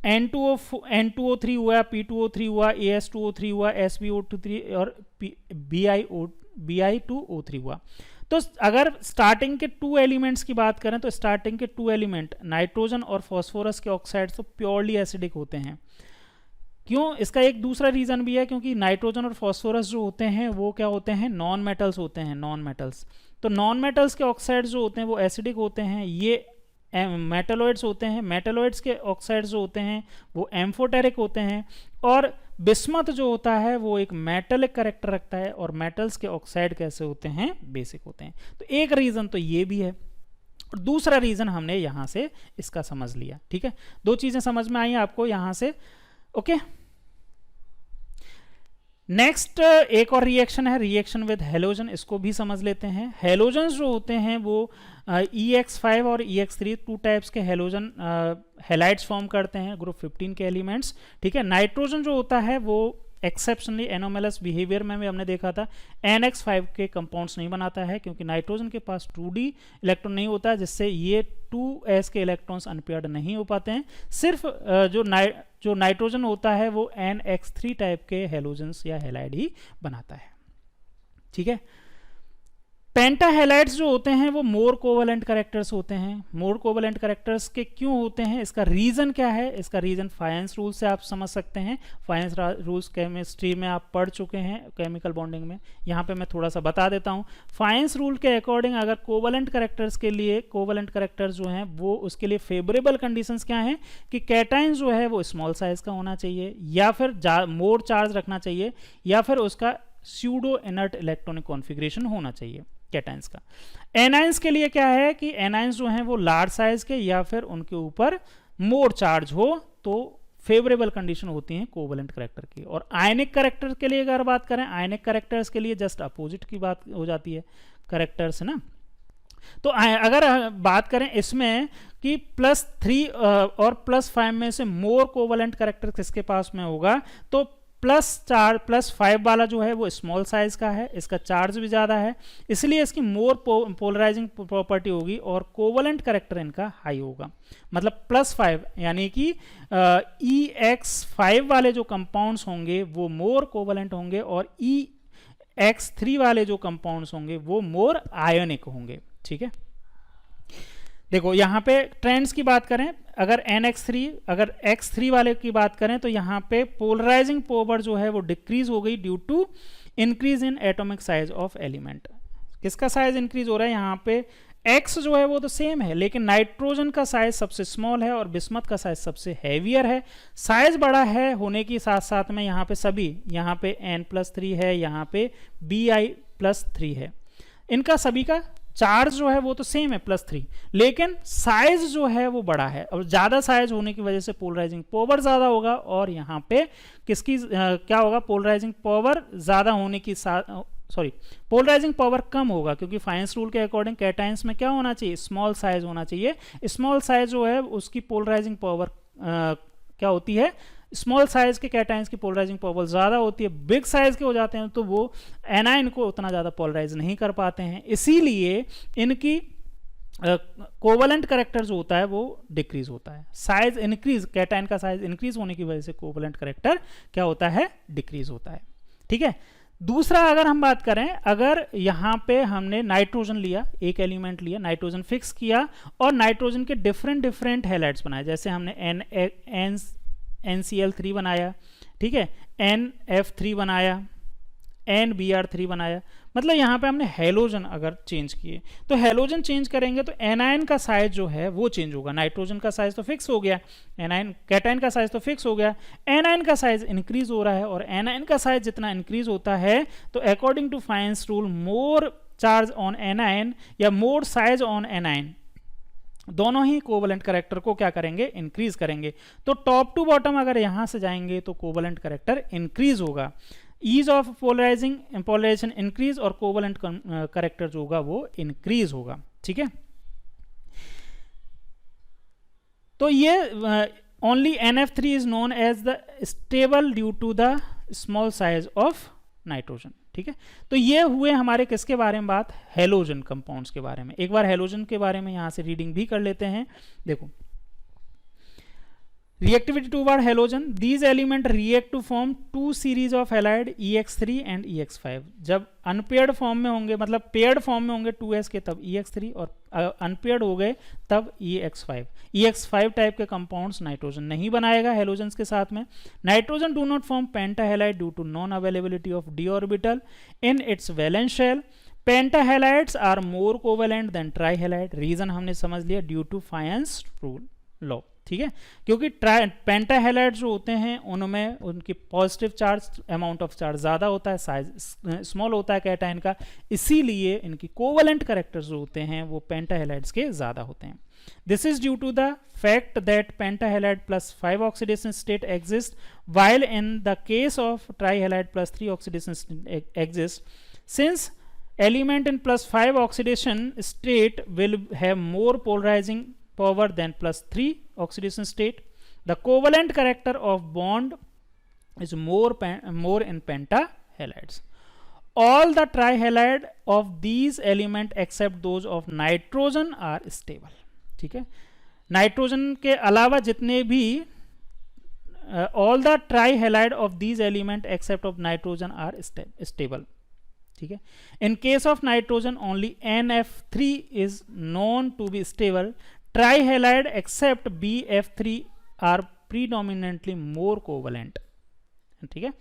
Speaker 1: N2O3 हुआ, P2O3 हुआ, AS2O3 हुआ, SbO2 और Bi2O3 हुआ। तो अगर स्टार्टिंग के 2 एलिमेंट्स की बात करें तो स्टार्टिंग के 2 एलिमेंट नाइट्रोजन और फॉस्फोरस के ऑक्साइड्स तो प्योरली एसिडिक होते हैं। क्यों, इसका एक दूसरा रीज़न भी है, क्योंकि नाइट्रोजन और फॉस्फोरस जो होते हैं वो क्या होते हैं, नॉन मेटल्स होते हैं, नॉन मेटल्स। तो नॉन मेटल्स के ऑक्साइड्स जो होते हैं वो एसिडिक होते हैं, ये मेटलोइड्स होते हैं। मेटलोइड्स के ऑक्साइड्स जो होते हैं वो एम्फोटेरिक होते हैं, और बिस्मथ जो होता है वो एक मेटलिक कैरेक्टर रखता है, और मेटल्स के ऑक्साइड कैसे होते हैं, बेसिक होते हैं। तो एक रीज़न तो ये भी है, और दूसरा रीज़न हमने यहाँ से इसका समझ लिया। ठीक है, 2 चीज़ें समझ में आई आपको यहाँ से। ओके, नेक्स्ट एक और रिएक्शन है, रिएक्शन विद हेलोजन, इसको भी समझ लेते हैं। हेलोजन्स जो होते हैं वो EX5 और EX3 2 टाइप्स के हेलोजन हेलाइड्स फॉर्म करते हैं, ग्रुप 15 के एलिमेंट्स। ठीक है, नाइट्रोजन जो होता है वो एक्सेप्शनली एनोमलस बिहेवियर में भी हमने देखा था, NX5 के कंपाउंड्स नहीं बनाता है, क्योंकि नाइट्रोजन के पास 2D इलेक्ट्रॉन नहीं होता है, जिससे ये 2s के इलेक्ट्रॉन्स अनपेयर्ड नहीं हो पाते हैं। सिर्फ जो नाइट्रोजन होता है वो NX3 टाइप के हेलोजन्स या हेलाइड ही बनाता है। ठीक है, पेंटा हेलाइड्स जो होते हैं वो मोर कोवलेंट कैरेक्टर्स होते हैं। मोर कोवलेंट कैरेक्टर्स के क्यों होते हैं, इसका रीज़न क्या है, इसका रीज़न फायंस रूल से आप समझ सकते हैं। फायंस रूल्स केमिस्ट्री में आप पढ़ चुके हैं, केमिकल बॉन्डिंग में। यहाँ पे मैं थोड़ा सा बता देता हूँ। फायंस रूल के अकॉर्डिंग अगर कोवलेंट कैरेक्टर्स के लिए, कोवलेंट कैरेक्टर्स जो हैं वो उसके लिए फेवरेबल कंडीशंस क्या हैं कि कैटायन जो है वो स्मॉल साइज का होना चाहिए, या फिर मोर चार्ज रखना चाहिए, या फिर उसका स्यूडो इनर्ट इलेक्ट्रॉनिक कॉन्फ़िगरेशन होना चाहिए कैटायंस का। एनायंस के लिए क्या है कि एनायंस जो हैं वो लार्ज साइज के या फिर उनके ऊपर मोर चार्ज हो तो फेवरेबल कंडीशन होती हैं कोवलेंट कैरेक्टर की। और आयनिक कैरेक्टर के लिए अगर बात करें, आयनिक कैरेक्टर्स के लिए जस्ट अपोजिट की बात हो जाती है कैरेक्टर्स, है ना। तो अगर बात करें इसमें कि +3 और +5 में से मोर कोवलेंट कैरेक्टर किसके पास में होगा, तो +5 वाला जो है वो स्मॉल साइज का है, इसका चार्ज भी ज़्यादा है, इसलिए इसकी मोर पोलराइजिंग प्रॉपर्टी होगी और कोवलेंट कैरेक्टर इनका हाई होगा। मतलब +5 यानी कि EX5 वाले जो कंपाउंड्स होंगे वो मोर कोवलेंट होंगे, और EX3 वाले जो कंपाउंड्स होंगे वो मोर आयोनिक होंगे। ठीक है, देखो यहाँ पे ट्रेंड्स की बात करें, अगर X3 वाले की बात करें तो यहाँ पे पोलराइजिंग पावर जो है वो डिक्रीज हो गई due to increase in atomic size of element. किसका साइज इंक्रीज हो रहा है यहाँ पे, X जो है वो तो सेम है, लेकिन नाइट्रोजन का साइज सबसे स्मॉल है और बिस्मथ का साइज सबसे हैवियर है। साइज बड़ा है होने के साथ साथ में यहाँ पे सभी, यहाँ पे N+3 है, यहाँ पे Bi+3 है, इनका सभी का चार्ज जो है वो तो सेम है +3, लेकिन साइज जो है वो बड़ा है, और ज़्यादा साइज होने की वजह से पोलराइजिंग पावर ज़्यादा होगा, और यहाँ पे किसकी क्या होगा, पोलराइजिंग पावर ज़्यादा होने की पोलराइजिंग पावर कम होगा, क्योंकि फायंस रूल के अकॉर्डिंग कैटायंस में क्या होना चाहिए, स्मॉल साइज होना चाहिए। स्मॉल साइज जो है उसकी पोलराइजिंग पावर क्या होती है, स्मॉल साइज के कैटायंस की पोलराइजिंग पावर ज़्यादा होती है। बिग साइज के हो जाते हैं तो वो एनायन को उतना ज़्यादा पोलराइज नहीं कर पाते हैं, इसीलिए इनकी कोवलेंट कैरेक्टर जो होता है वो डिक्रीज होता है। साइज इंक्रीज, कैटायन का साइज इंक्रीज होने की वजह से कोवलेंट कैरेक्टर क्या होता है, डिक्रीज होता है। ठीक है, दूसरा अगर हम बात करें, अगर यहाँ पे हमने नाइट्रोजन लिया, एक एलिमेंट लिया, नाइट्रोजन फिक्स किया और नाइट्रोजन के डिफरेंट हेलाइड्स बनाए, जैसे हमने NCl3 बनाया, ठीक है, NF3 बनाया, NBr3 बनाया, मतलब यहाँ पे हमने हेलोजन अगर चेंज किए, तो हेलोजन चेंज करेंगे तो एनायन का साइज जो है वो चेंज होगा। नाइट्रोजन का साइज तो फिक्स हो गया, एनायन कैटायन का साइज तो फिक्स हो गया, एनायन का साइज इंक्रीज हो रहा है, और एनायन का साइज जितना इंक्रीज होता है तो according to Fajans rule more charge on anion या मोर साइज ऑन एनायन, दोनों ही कोवलेंट करेक्टर को क्या करेंगे, इंक्रीज करेंगे। तो टॉप टू बॉटम अगर यहां से जाएंगे तो कोवलेंट करेक्टर इंक्रीज होगा, ईज ऑफ पोलराइजेशन इंक्रीज, और कोवलेंट करेक्टर जो होगा वो इंक्रीज होगा, ठीक है। तो ये only NF3 is known as the stable due to the small size of nitrogen, ठीक है। तो ये हुए हमारे किसके बारे में बात, हेलोजन कंपाउंड्स के बारे में। एक बार हेलोजन के बारे में यहां से रीडिंग भी कर लेते हैं। देखो, reactivity toward halogen, these element react to form two series of halide EX3 and EX5। जब अनपेयर्ड फॉर्म में होंगे, मतलब पेयर्ड फॉर्म में होंगे 2s के, तब EX3, और अनपेयर्ड हो गए तब EX5। EX5 टाइप के कंपाउंड्स नाइट्रोजन नहीं बनाएगा हेलोजन्स के साथ में। Nitrogen do not form pentahalide due to non availability of d orbital in its valence shell. Pentahalides are more covalent than trihalide, reason हमने समझ लिया, due to Fajans rule law, ठीक है, क्योंकि पेंटाहेलाइड जो होते हैं उनमें उनकी positive charge, amount of charge ज़्यादा होता है, साइज स्मॉल होता है कैटायन का, इसीलिए इनकी कोवलेंट कैरेक्टर्स जो होते हैं वो पेंटाहेलाइड्स के ज़्यादा होते हैं। This is due to the fact that pentahalide +5 oxidation state exist while in the case of trihalide +3 oxidation exists. Since element in +5 oxidation state will have more polarizing power than +3 oxidation state, the covalent character of bond is more in pentahalides. All the trihalide of these element except those of nitrogen are stable. ठीक है, nitrogen के अलावा जितने भी all the trihalide of these element except of nitrogen are stable. ठीक है, in case of nitrogen only NF3 is known to be stable. Trihalide except BF3 are predominantly more covalent. ठीक है,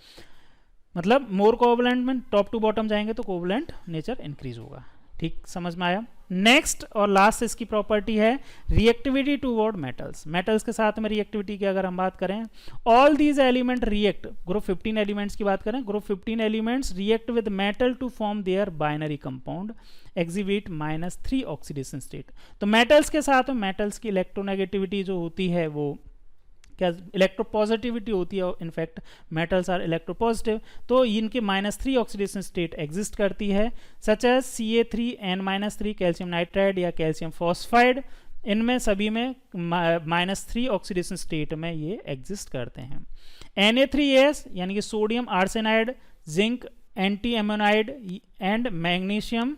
Speaker 1: मतलब मोर कोवलेंट में टॉप टू बॉटम जाएंगे तो covalent nature increase होगा। ठीक, समझ में आया। नेक्स्ट और लास्ट इसकी प्रॉपर्टी है रिएक्टिविटी टूवर्ड मेटल्स। मेटल्स के साथ में रिएक्टिविटी की अगर हम बात करें, all these element react, group 15 elements की बात करें, group 15 elements react with metal to form their binary compound exhibit -3 oxidation state. तो मेटल्स के साथ में मेटल्स की इलेक्ट्रोनेगेटिविटी जो होती है वो क्या, इलेक्ट्रोपॉजिटिविटी होती है, इनफैक्ट मेटल्स आर इलेक्ट्रोपॉजिटिव, तो इनके -3 ऑक्सीडेशन स्टेट एग्जिस्ट करती है, such as Ca3N-3 calcium nitride या कैल्शियम फॉस्फाइड, इनमें सभी में -3 ऑक्सीडेशन स्टेट में ये एग्जिस्ट करते हैं। Na3S यानी कि sodium arsenide, zinc antimonide and magnesium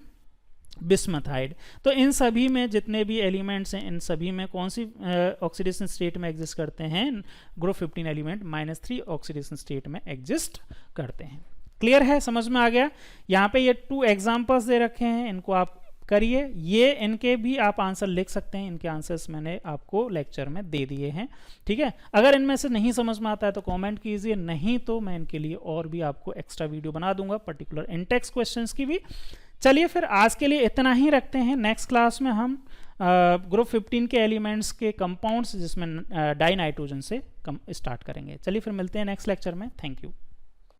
Speaker 1: bismuthide, तो इन सभी में जितने भी एलिमेंट्स हैं इन सभी में कौन सी ऑक्सीडेशन स्टेट में एग्जिस्ट करते हैं, ग्रुप 15 एलिमेंट -3 ऑक्सीडेशन स्टेट में एग्जिस्ट करते हैं। क्लियर है, समझ में आ गया। यहाँ पे ये 2 एग्जांपल्स दे रखे हैं, इनको आप करिए, ये इनके भी आप आंसर लिख सकते हैं, इनके आंसर्स मैंने आपको लेक्चर में दे दिए हैं। ठीक है, अगर इनमें से नहीं समझ में आता है तो कमेंट कीजिए, नहीं तो मैं इनके लिए और भी आपको एक्स्ट्रा वीडियो बना दूंगा, पर्टिकुलर इंटेक्स क्वेश्चंस की भी। चलिए फिर आज के लिए इतना ही रखते हैं। नेक्स्ट क्लास में हम ग्रुप 15 के एलिमेंट्स के कंपाउंड्स जिसमें डाई नाइट्रोजन से स्टार्ट करेंगे। चलिए फिर मिलते हैं नेक्स्ट लेक्चर में। Thank you.